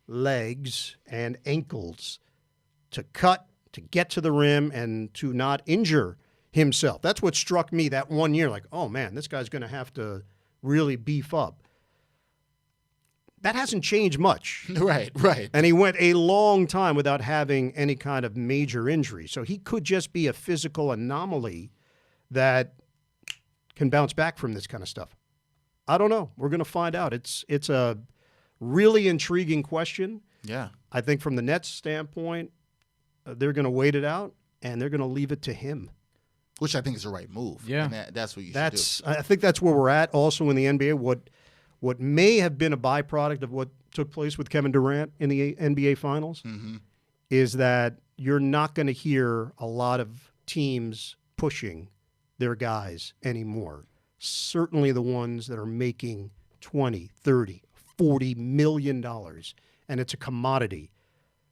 legs and ankles to cut, to get to the rim, and to not injure himself. That's what struck me that one year. Like, oh, man, this guy's going to have to really beef up. That hasn't changed much. Right. And he went a long time without having any kind of major injury. So he could just be a physical anomaly that can bounce back from this kind of stuff. I don't know. We're going to find out. It's a really intriguing question. Yeah. I think from the Nets' standpoint, they're going to wait it out, and they're going to leave it to him. Which I think is the right move. Yeah. And that's what you should do. I think that's where we're at also in the NBA. What may have been a byproduct of what took place with Kevin Durant in the NBA Finals is that you're not going to hear a lot of teams pushing their guys anymore. Certainly the ones that are making $20, $30, $40 million, and it's a commodity.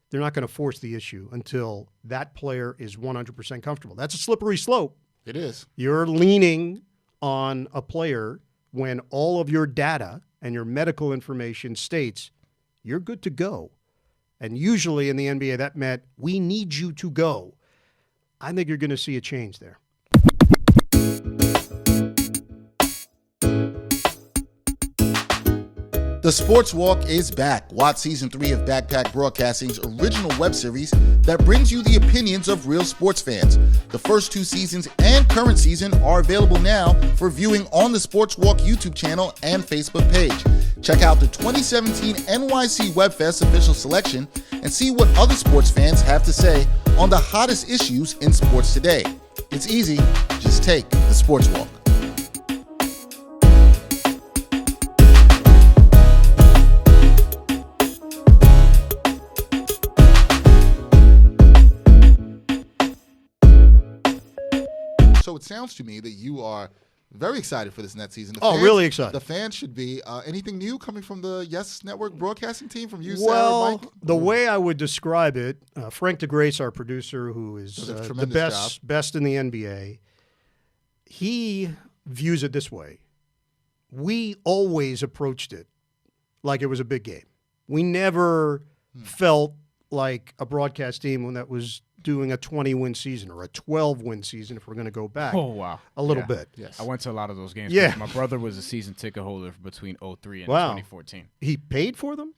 They're not going to force the issue until that player is 100% comfortable. That's a slippery slope. It is. You're leaning on a player when all of your data and your medical information states you're good to go. And usually in the NBA, that meant we need you to go. I think you're going to see a change there. The Sports Walk is back. Watch Season 3 of Backpack Broadcasting's original web series that brings you the opinions of real sports fans. The first 2 seasons and current season are available now for viewing on the Sports Walk YouTube channel and Facebook page. Check out the 2017 NYC WebFest official selection and see what other sports fans have to say on the hottest issues in sports today. It's easy. Just take the Sports Walk. it sounds to me that you are very excited for this Nets season. Really excited. The fans should be. Anything new coming from the Yes Network broadcasting team from you, well, Sarah, Mike? The way I would describe it, Frank DeGrace, our producer, who is the best in the NBA, he views it this way. We always approached it like it was a big game. We never felt like a broadcast team that was doing a 20-win season or a 12-win season if we're going to go back a little bit. Yes. I went to a lot of those games. Yeah. My brother was a season ticket holder between 2003 and 2014. He paid for them?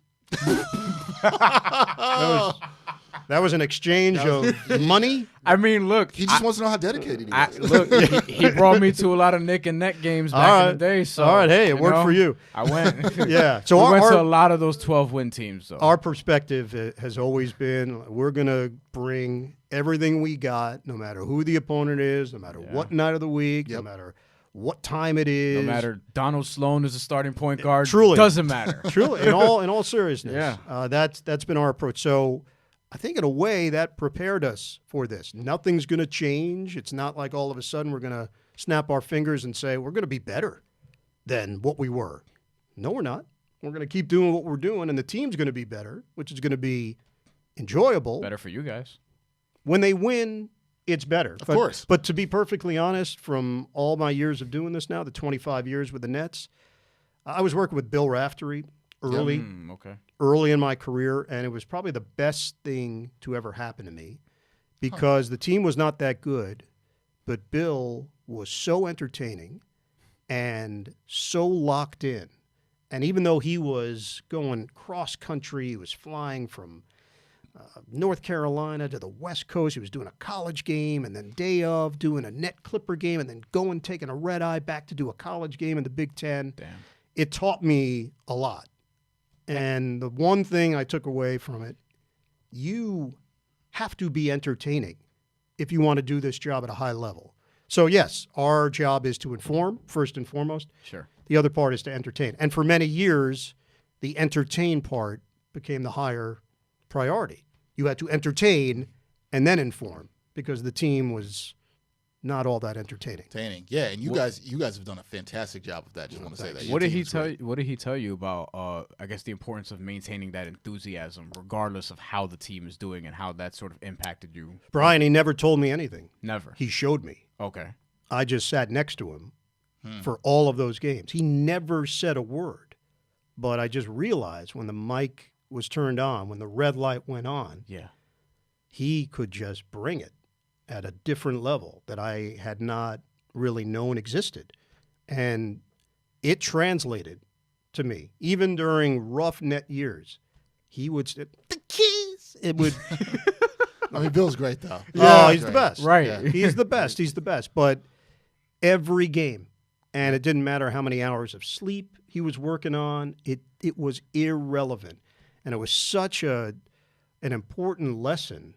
That was an exchange of money? I mean, look. He just wants to know how dedicated he was. Look, he brought me to a lot of Nick and Net games back in the day. So, all right, hey, it worked for you. I went. Yeah. So we went to a lot of those 12-win teams. So. Our perspective has always been we're going to bring everything we got, no matter who the opponent is, no matter what night of the week, no matter what time it is. No matter Donald Sloan is a starting point guard. Truly. Doesn't matter. Truly. In all seriousness. Yeah. That's been our approach. So I think in a way that prepared us for this. Nothing's going to change. It's not like all of a sudden we're going to snap our fingers and say we're going to be better than what we were. No, we're not. We're going to keep doing what we're doing, and the team's going to be better, which is going to be enjoyable. Better for you guys. When they win, it's better. Of course. But to be perfectly honest, from all my years of doing this now, the 25 years with the Nets, I was working with Bill Raftery early in my career, and it was probably the best thing to ever happen to me because the team was not that good, but Bill was so entertaining and so locked in. And even though he was going cross-country, he was flying from North Carolina to the West Coast. He was doing a college game and then day of doing a Net Clipper game and then taking a red eye back to do a college game in the Big Ten. Damn. It taught me a lot. And the one thing I took away from it, you have to be entertaining if you want to do this job at a high level. So, yes, our job is to inform, first and foremost. Sure. The other part is to entertain. And for many years, the entertain part became the higher priority. You had to entertain and then inform because the team was not all that entertaining. Yeah, and you guys have done a fantastic job of that. Just want to say that. What did he tell you about? I guess the importance of maintaining that enthusiasm, regardless of how the team is doing and how that sort of impacted you. Brian, he never told me anything. Never. He showed me. Okay. I just sat next to him for all of those games. He never said a word, but I just realized when the mic was turned on, when the red light went on, he could just bring it at a different level that I had not really known existed. And it translated to me. Even during rough Net years, he would say, the keys. It would. I mean, Bill's great, though. Yeah, he's the best. Right. Yeah. He's the best. He's the best. But every game, and it didn't matter how many hours of sleep he was working on, it was irrelevant. And it was such an important lesson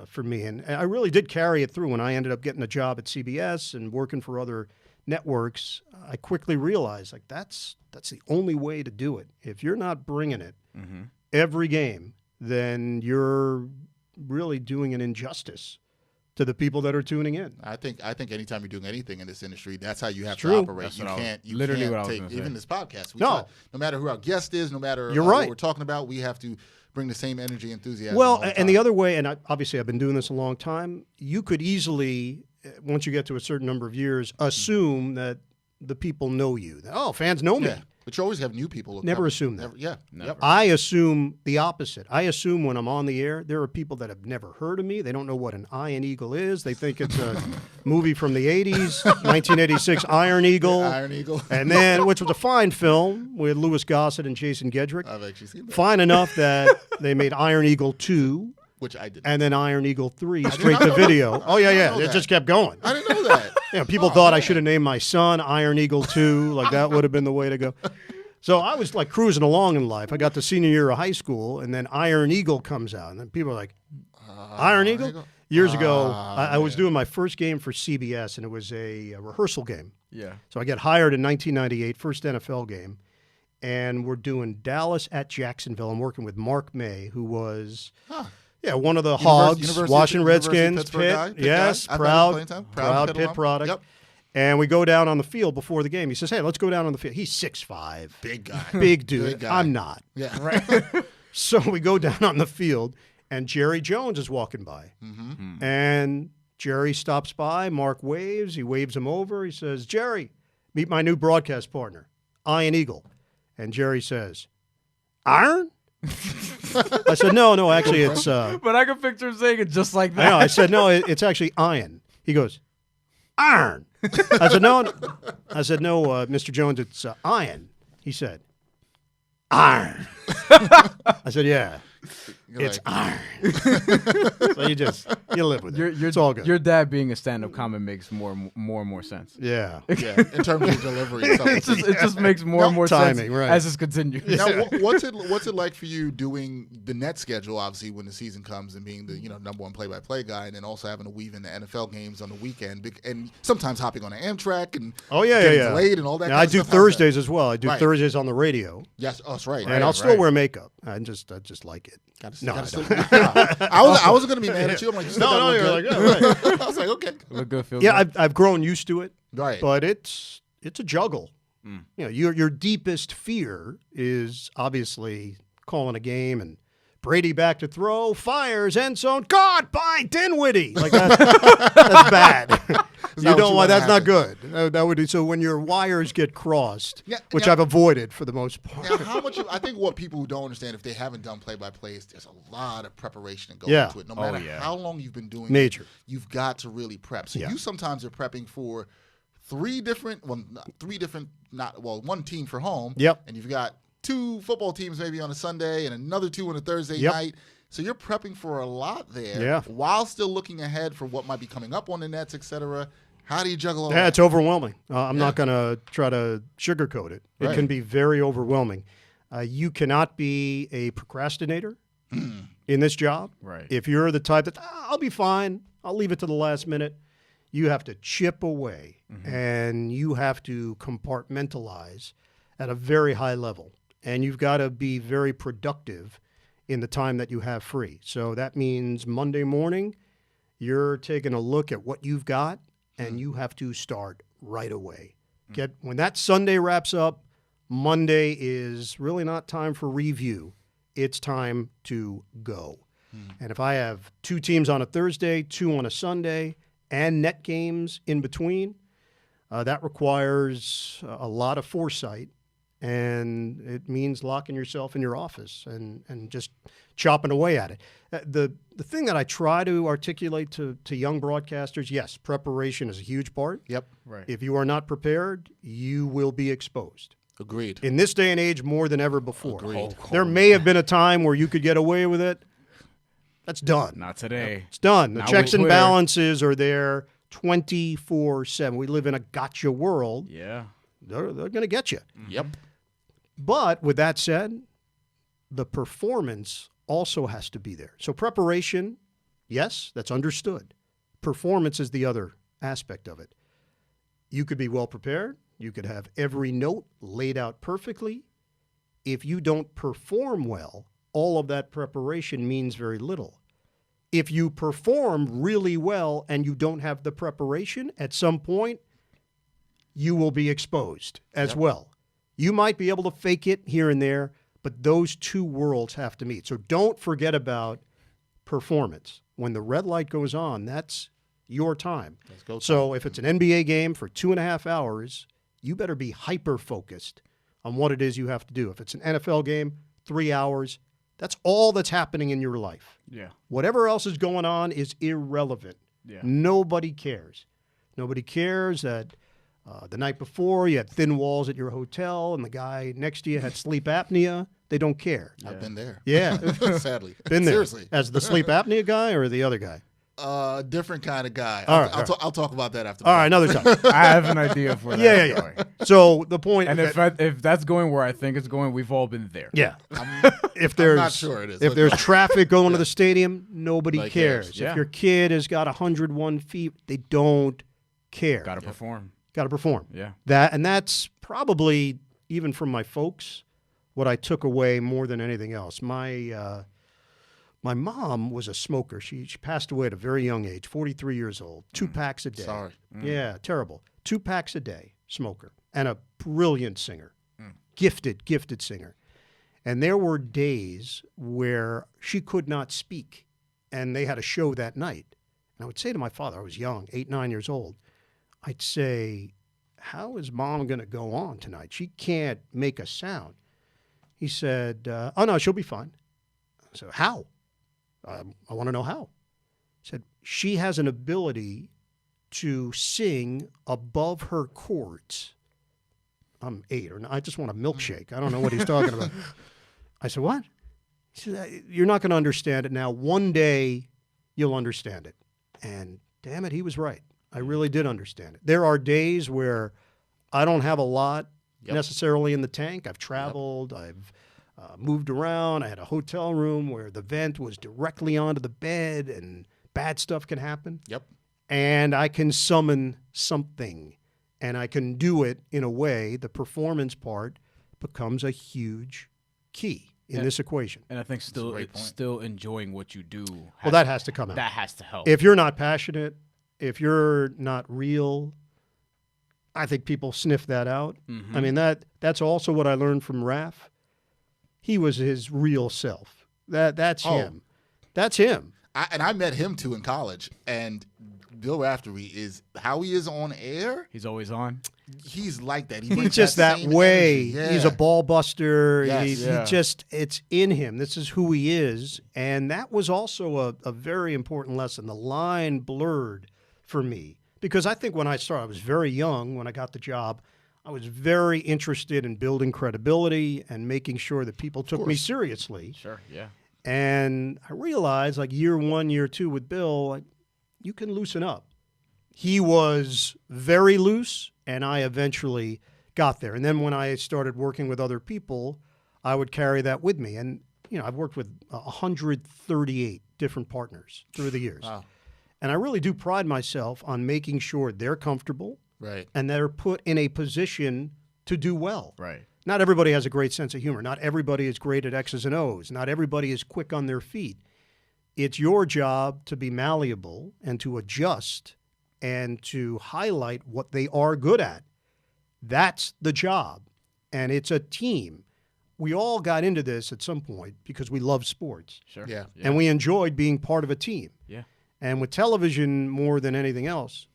for me. And I really did carry it through when I ended up getting a job at CBS and working for other networks. I quickly realized, like, that's the only way to do it. If you're not bringing it every game, then you're really doing an injustice to the people that are tuning in. I think anytime you're doing anything in this industry, that's how you have True. to operate. That's you what can't what I was take gonna say. even this podcast. No matter who our guest is, no matter You're right. what we're talking about, we have to bring the same energy, enthusiasm. Well, and the other way, and obviously I've been doing this a long time, you could easily, once you get to a certain number of years, assume that the people know you. Oh, fans know me. Yeah. But you always have new people. Never assume that. Never. Yep. I assume the opposite. I assume when I'm on the air, there are people that have never heard of me. They don't know what an Iron Eagle is. They think it's a movie from the 80s, 1986 Iron Eagle. Iron Eagle. And then, which was a fine film with Louis Gossett and Jason Gedrick. I've actually seen that. Fine enough that they made Iron Eagle 2. Which I did. And then Iron Eagle 3 straight to video. Oh, yeah. It just kept going. I didn't know that. People thought I should have named my son Iron Eagle 2. Like, that would have been the way to go. So I was like cruising along in life. I got to senior year of high school, and then Iron Eagle comes out. And then people are like, Iron Eagle? Years ago, I was doing my first game for CBS, and it was a rehearsal game. Yeah. So I get hired in 1998, first NFL game, and we're doing Dallas at Jacksonville. I'm working with Mark May, who was Yeah, one of the Hogs, Washington Redskins, Pitt. Yes, proud Pitt product. Yep. And we go down on the field before the game. He says, hey, let's go down on the field. He's 6'5". Big guy. Big dude. Big guy. I'm not. Yeah. Right. So we go down on the field, and Jerry Jones is walking by. Mm-hmm. And Jerry stops by. Mark waves. He waves him over. He says, Jerry, meet my new broadcast partner, Iron Eagle. And Jerry says, Iron? I said, no, actually it's... But I can picture him saying it just like that. I know. I said, no, it's actually Iron. He goes, Iron. I said, no, Mr. Jones, it's Iron. He said, Iron. I said, yeah, it's Iron. So you live with it. It's all good. Your dad being a stand-up comic makes more and more sense. Yeah. In terms of delivery. It just makes more and more timing, sense right. as this continues. Now, what's it like for you doing the net schedule, obviously, when the season comes and being the number one play-by-play guy, and then also having to weave in the NFL games on the weekend, and sometimes hopping on an Amtrak and getting delayed and all that. I do Thursdays as well. I do Thursdays on the radio. Yes, that's right. And I'll still wear makeup. I just like it. I wasn't going to be mad at you. I'm like, you're like, right. I was like, okay. Look good, feel yeah, good. I've grown used to it. Right. But it's a juggle. Mm. Your deepest fear is obviously calling a game and Brady back to throw, fires, end zone, caught by Dinwiddie. Like that's bad. You don't want that's not good. That would so when your wires get crossed, which I've avoided for the most part. Now, how much? I think what people don't understand if they haven't done play-by-play is there's a lot of preparation to go into it. No matter how long you've been doing it, you've got to really prep. So you sometimes are prepping for one team for home. Yep. And you've got 2 football teams maybe on a Sunday and another 2 on a Thursday night. So you're prepping for a lot there while still looking ahead for what might be coming up on the nets, et cetera. How do you juggle all that? It's overwhelming. I'm not going to try to sugarcoat it. It can be very overwhelming. You cannot be a procrastinator in this job. Right. If you're the type that, I'll be fine, I'll leave it to the last minute, you have to chip away and you have to compartmentalize at a very high level. And you've got to be very productive in the time that you have free. So that means Monday morning, you're taking a look at what you've got, and you have to start right away. When that Sunday wraps up, Monday is really not time for review. It's time to go. And if I have 2 teams on a Thursday, 2 on a Sunday, and net games in between, that requires a lot of foresight. And it means locking yourself in your office and just chopping away at it. The thing that I try to articulate to young broadcasters, yes, preparation is a huge part. Yep. Right. If you are not prepared, you will be exposed. Agreed. In this day and age, more than ever before. Agreed. There may have been a time where you could get away with it. That's done. Not today. It's done. The Not checks and with Twitter. balances are there 24/7. We live in a gotcha world. Yeah. They're going to get you. Yep. But with that said, the performance also has to be there. So preparation, yes, that's understood. Performance is the other aspect of it. You could be well prepared. You could have every note laid out perfectly. If you don't perform well, all of that preparation means very little. If you perform really well and you don't have the preparation, at some point, you will be exposed as well. You might be able to fake it here and there, but those 2 worlds have to meet. So don't forget about performance. When the red light goes on, that's your time. So if it's an NBA game for 2.5 hours, you better be hyper-focused on what it is you have to do. If it's an NFL game, 3 hours, that's all that's happening in your life. Yeah. Whatever else is going on is irrelevant. Yeah. Nobody cares. Nobody cares that the night before you had thin walls at your hotel and the guy next to you had sleep apnea. They don't care. I've been there. Yeah. Sadly. Been there. Seriously. As the sleep apnea guy or the other guy? Different kind of guy. I'll talk about that after. All right, another time. I have an idea for that. Yeah. So the point, and if that's going where I think it's going, we've all been there. Yeah. I'm not sure it is. If there's traffic going to the stadium, nobody cares. Yeah. If your kid has got 101 feet, they don't care. Got to perform. Got to perform. Yeah. That's probably, even from my folks, what I took away more than anything else. My My mom was a smoker. She passed away at a very young age, 43 years old. 2 packs a day. Sorry. Yeah, terrible. 2 packs a day, smoker, and a brilliant singer, gifted singer. And there were days where she could not speak, and they had a show that night. And I would say to my father, I was young, 8, 9 years old, I'd say, how is Mom going to go on tonight? She can't make a sound. He said, oh, no, she'll be fine. I said, how? I want to know how. He said, she has an ability to sing above her chords. I'm 8 or 9. I just want a milkshake. I don't know what he's talking about. I said, what? He said, you're not going to understand it now. One day you'll understand it. And damn it, he was right. I really did understand it. There are days where I don't have a lot necessarily in the tank. I've traveled. I've moved around. I had a hotel room where the vent was directly onto the bed and bad stuff can happen. Yep. And I can summon something, and I can do it in a way the performance part becomes a huge key in this equation. And I think still enjoying what you do. Well, that has to come out. That has to help. If you're not passionate, if you're not real, I think people sniff that out. Mm-hmm. I mean, that's also what I learned from Raph. He was his real self. That's him. That's him. I met him too in college, and Bill Raftery is how he is on air. He's always on. He's like that. He's just that way. Yeah. He's a ball buster. Yes. He just, it's in him. This is who he is. And that was also a very important lesson. The line blurred for me because I think when I started, I was very young when I got the job. I was very interested in building credibility and making sure that people took me seriously. Sure, yeah. And I realized, like year 1, year 2 with Bill, like, you can loosen up. He was very loose, and I eventually got there. And then when I started working with other people, I would carry that with me. And, you know, I've worked with 138 different partners through the years. Wow. And I really do pride myself on making sure they're comfortable. Right. And they're put in a position to do well. Right. Not everybody has a great sense of humor. Not everybody is great at X's and O's. Not everybody is quick on their feet. It's your job to be malleable and to adjust and to highlight what they are good at. That's the job. And it's a team. We all got into this at some point because we love sports. Sure. Yeah. And we enjoyed being part of a team. Yeah. And with television more than anything else,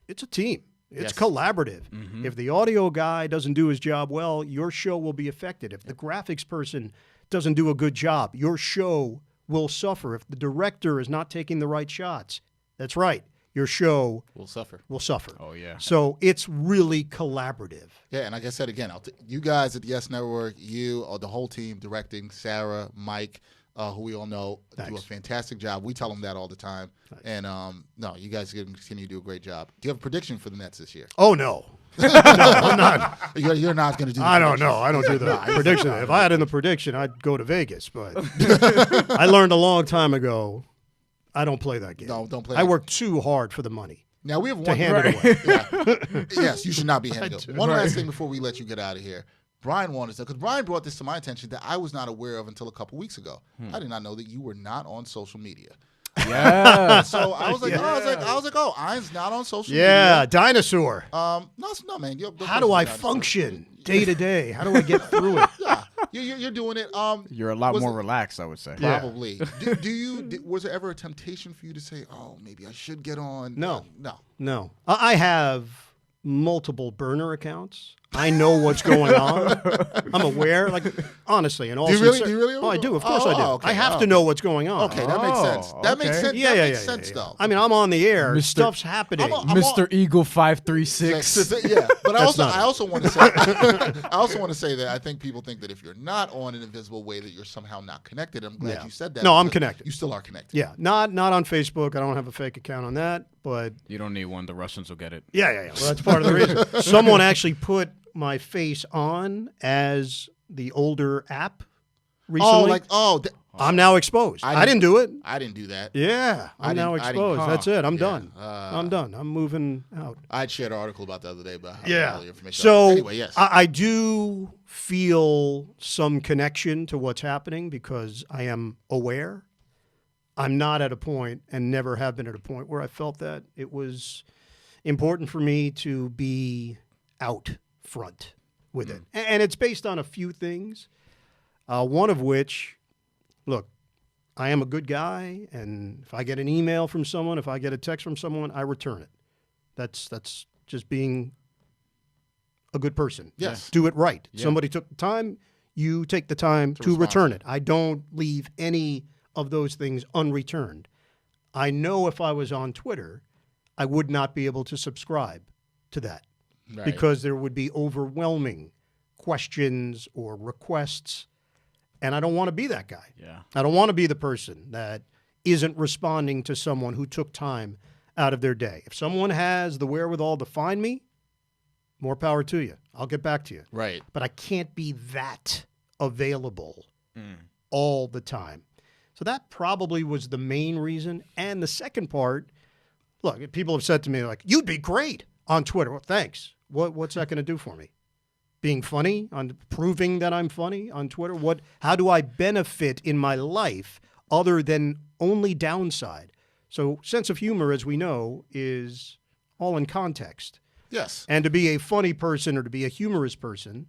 it's a team. It's collaborative. Mm-hmm. If the audio guy doesn't do his job well, your show will be affected. If the graphics person doesn't do a good job, your show will suffer. If the director is not taking the right shots, that's right, your show will suffer. Oh, yeah. So it's really collaborative. Yeah, and like I said again, you guys at the Yes Network, the whole team directing, Sarah, Mike, who we all know, do a fantastic job. We tell them that all the time. Thanks. And no, you guys continue to do a great job. Do you have a prediction for the Nets this year? Oh, no. No, I'm not. You're not going to do the I don't know. I don't do the prediction. If I had in the prediction, I'd go to Vegas. But I learned a long time ago, I don't play that game. No, don't play I work too hard for the money. Now, we have to one hand it away. Yeah. Yes, you should not be handing it. One last thing before we let you get out of here. Brian wanted to, because Brian brought this to my attention that I was not aware of until a couple weeks ago. I did not know that you were not on social media. Yeah. So I was like, oh, Ian's not on social media. Yeah, dinosaur. No, man. How do I function day to day? How do I get through it? Yeah, you're doing it. You're a lot more relaxed, I would say. Probably. Was there ever a temptation for you to say, oh, maybe I should get on? No. I have multiple burner accounts. I know what's going on. I'm aware. Like, honestly, and all. Do you really? Oh, I do. Of course I do. Okay. I have to know what's going on. Okay, that makes sense. That makes sense. Yeah, makes sense, though. I mean, I'm on the air. Stuff's happening. Mr. Eagle 536. Yeah, but I also want to say that I think people think that if you're not on an invisible way that you're somehow not connected. I'm glad you said that. No, I'm connected. You still are connected. Yeah, not on Facebook. I don't have a fake account on that. But you don't need one. The Russians will get it. Yeah. Well, that's part of the reason. Someone actually put my face on as the older app recently. I'm now exposed. I didn't do it. I didn't do that. Yeah, I'm now exposed. That's it. I'm done. I'm done. I'm moving out. I'd shared an article about the other day about all the information. So anyway, yes. I do feel some connection to what's happening because I am aware. I'm not at a point, and never have been at a point, where I felt that it was important for me to be out front with it. And it's based on a few things, one of which, look, I am a good guy, and if I get an email from someone, if I get a text from someone, I return it. That's just being a good person. Yes. Do it right. Yeah. Somebody took the time, you take the time to return it. I don't leave any of those things unreturned. I know if I was on Twitter, I would not be able to subscribe to that because there would be overwhelming questions or requests, and I don't want to be that guy. Yeah. I don't want to be the person that isn't responding to someone who took time out of their day. If someone has the wherewithal to find me, more power to you. I'll get back to you. Right. But I can't be that available all the time. So that probably was the main reason. And the second part, look, people have said to me, like, you'd be great on Twitter. Well, thanks. What's that going to do for me? Being funny, on proving that I'm funny on Twitter? How do I benefit in my life other than only downside? So sense of humor, as we know, is all in context. Yes. And to be a funny person or to be a humorous person,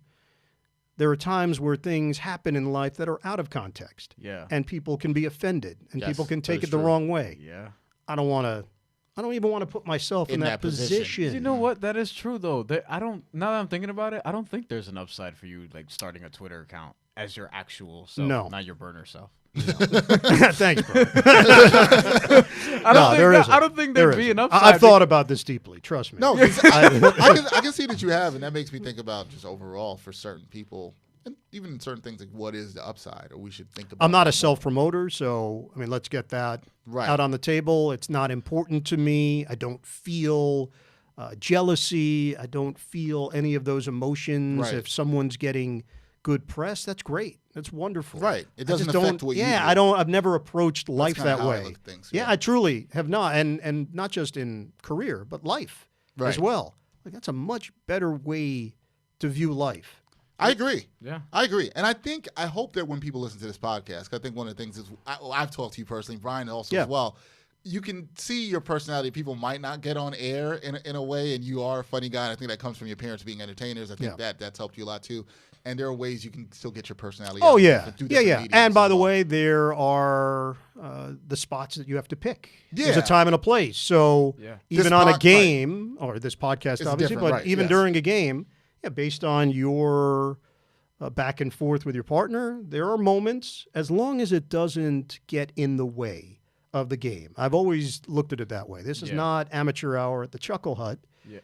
there are times where things happen in life that are out of context. Yeah. And people can be offended, and Yes, people can that take is it the true. wrong way. Yeah. I don't even want to put myself in that position. You know what? That is true, though. Now that I'm thinking about it, I don't think there's an upside for you, like, starting a Twitter account as your actual self, not your burner self. Thanks, bro. I don't think there'd be an upside. I've thought about this deeply. Trust me. No, I can see that you have, and that makes me think about just overall for certain people, and even in certain things, like what is the upside, or we should think about. I'm not a self-promoter, so I mean, let's get that out on the table. It's not important to me. I don't feel jealousy. I don't feel any of those emotions. Right. If someone's getting good press, that's great. That's wonderful. Right. It doesn't affect what you do. I've never approched life that how I way. look at things, I truly have not, and not just in career, but life as well. Like, that's a much better way to view life. I agree. Yeah. I agree. And I hope that when people listen to this podcast, 'cause I think one of the things is, I've talked to you personally, Brian also as well, you can see your personality. People might not get on air in a way, and you are a funny guy, and I think that comes from your parents being entertainers. I think that's helped you a lot too. And there are ways you can still get your personality out. And by the way, there are the spots that you have to pick. There's a time and a place. So even on a game, or this podcast, obviously, but even during a game, based on your back and forth with your partner, there are moments, as long as it doesn't get in the way of the game. I've always looked at it that way. This is not amateur hour at the Chuckle Hut. Yeah.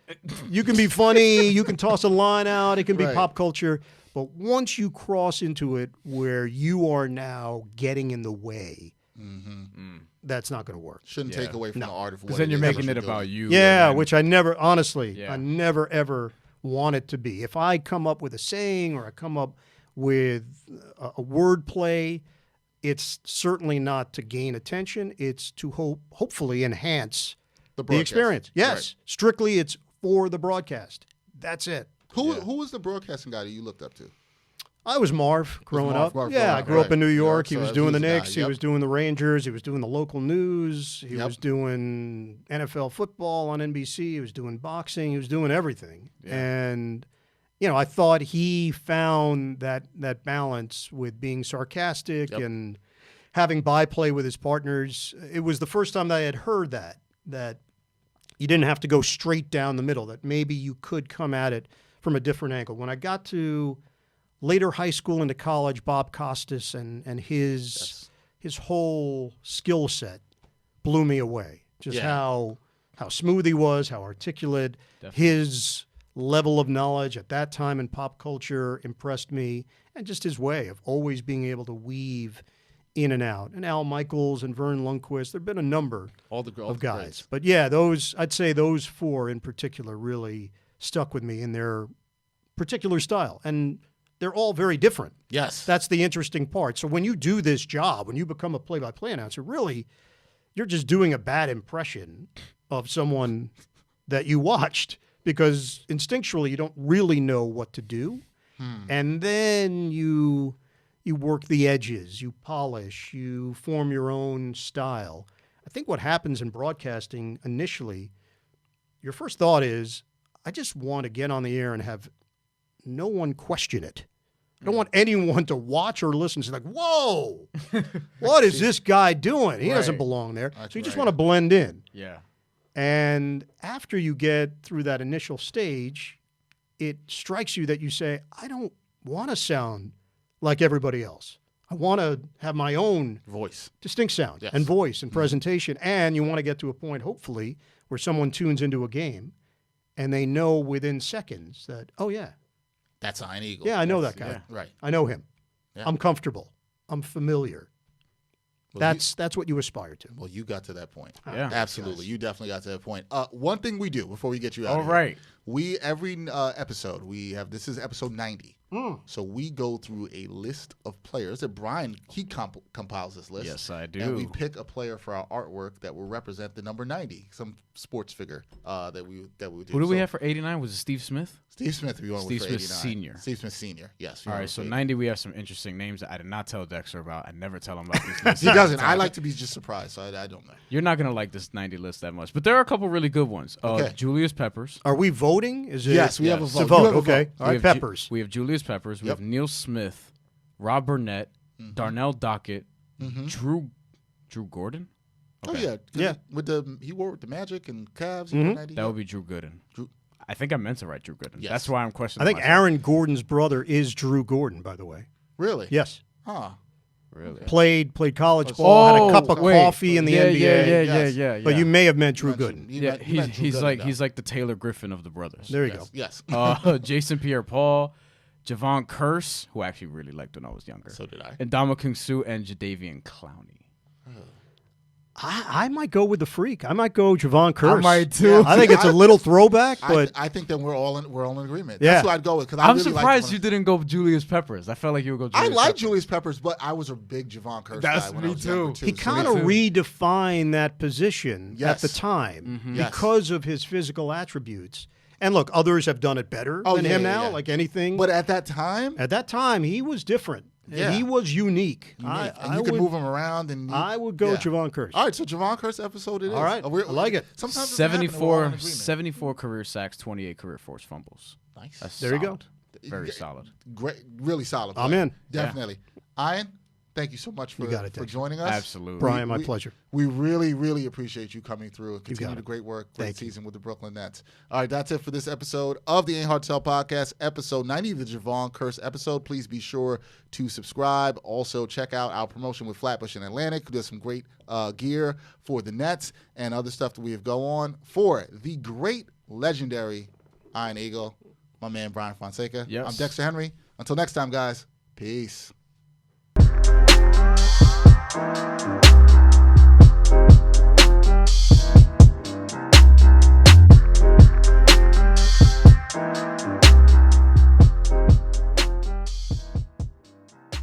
You can be funny. You can toss a line out. It can be pop culture. But once you cross into it where you are now getting in the way, that's not going to work. Shouldn't take away from the art of what because then you're making it about you. Yeah, which I never, honestly, I never, ever want it to be. If I come up with a saying or I come up with a word play, it's certainly not to gain attention. It's to hopefully enhance the experience. Yes, strictly it's for the broadcast. That's it. Who was the broadcasting guy that you looked up to? I was Marv growing up. I grew up in New York. He was doing the Knicks. He was doing the Rangers. He was doing the local news. He was doing NFL football on NBC. He was doing boxing. He was doing everything. Yeah. And, I thought he found that balance with being sarcastic and having byplay with his partners. It was the first time that I had heard that you didn't have to go straight down the middle, that maybe you could come at it from a different angle. When I got to later high school into college, Bob Costas and his whole skill set blew me away. Just how smooth he was, how articulate. Definitely. His level of knowledge at that time in pop culture impressed me, and just his way of always being able to weave in and out. And Al Michaels and Vern Lundquist, there have been a number of guys. Greats. But I'd say those four in particular really stuck with me in their particular style. And they're all very different. Yes. That's the interesting part. So when you do this job, when you become a play-by-play announcer, really, you're just doing a bad impression of someone that you watched, because instinctually you don't really know what to do. And then you you work the edges, you polish, you form your own style. I think what happens in broadcasting initially, your first thought is, I just want to get on the air and have no one question it. I don't want anyone to watch or listen to like, whoa, what is this guy doing? He doesn't belong there. So you just want to blend in. Yeah. And after you get through that initial stage, it strikes you that you say, I don't want to sound like everybody else. I want to have my own voice, distinct sound and voice and presentation. And you want to get to a point, hopefully, where someone tunes into a game and they know within seconds that, oh, yeah. That's Iron Eagle. Yeah, I know that guy. Yeah. Right. I know him. Yeah. I'm comfortable. I'm familiar. Well, that's what you aspire to. Well, you got to that point. Yeah. Absolutely. You definitely got to that point. One thing we do before we get you out of here. Right. We, every episode, this is episode 90. So we go through a list of players that Brian, he compiles this list. Yes, I do. And we pick a player for our artwork that will represent the number 90, some sports figure that we do. Who do we have for 89? Was it Steve Smith? Steve Smith, we went Steve with for Smith 89. Senior. Steve Smith Senior, yes. All right, so 90, we have some interesting names that I did not tell Dexter about. I never tell him about these lists. He doesn't. I like to be just surprised, so I don't know. You're not going to like this 90 list that much, but there are a couple really good ones. Okay. Julius Peppers. Are we voting? Is it? Yes, we have a vote. It's a vote. You have a Okay. vote. All right, Peppers. We have Julius Peppers. We have Neil Smith, Rob Burnett, Darnell Dockett, Drew Gordon. Okay. Oh yeah. He wore with the Magic and Cavs. That would be Drew Gooden. I think I meant to write Drew Gooden. Yes. That's why I'm questioning. I think myself. Aaron Gordon's brother is Drew Gordon, by the way. Really? Yes. Huh. Really? Played college ball, had a cup of coffee in the NBA. Yeah. But you may have meant Drew Gooden. Yeah, he's like the Taylor Griffin of the brothers. There you go. Yes. Jason Pierre-Paul, Javon Curse, who I actually really liked when I was younger. So did I. And Ndamukong Suh and Jadeveon Clowney. I might go with the freak. I might go Javon Curse. I might too. Yeah, I think it's a little throwback, but I think that we're all in agreement. Yeah. That's who I'd go with. I'm surprised you didn't go Julius Peppers. I felt like you would go Julius I like Peppers. Julius Peppers, but I was a big Javon Curse That's guy when me I was too. younger, too. he So kind of redefined that position at the Yes. time Yes. because of his physical attributes. And look, others have done it better than him now, like anything. But at that time, he was different. Yeah. He was unique. and you could move him around. And I would go Javon Curse. All right, so Javon Curse episode it is. All right, I like it. Sometimes it doesn't happen, we're all in agreement. 74 career sacks, 28 career forced fumbles. Nice. That's There you go. solid. Very solid. Great, really solid. I'm play. in. Definitely. Ian, thank you so much for joining us. Absolutely. Brian, my pleasure. We really, really appreciate you coming through and got continue it. the great work, great Thank you. season with the Brooklyn Nets. All right, that's it for this episode of the Ain't Hard to Tell podcast, episode 90, the Javon Curse episode. Please be sure to subscribe. Also, check out our promotion with Flatbush and Atlantic, who does some great gear for the Nets and other stuff that we have go on for the great, legendary Iron Eagle, my man Brian Fonseca. Yes. I'm Dexter Henry. Until next time, guys, peace.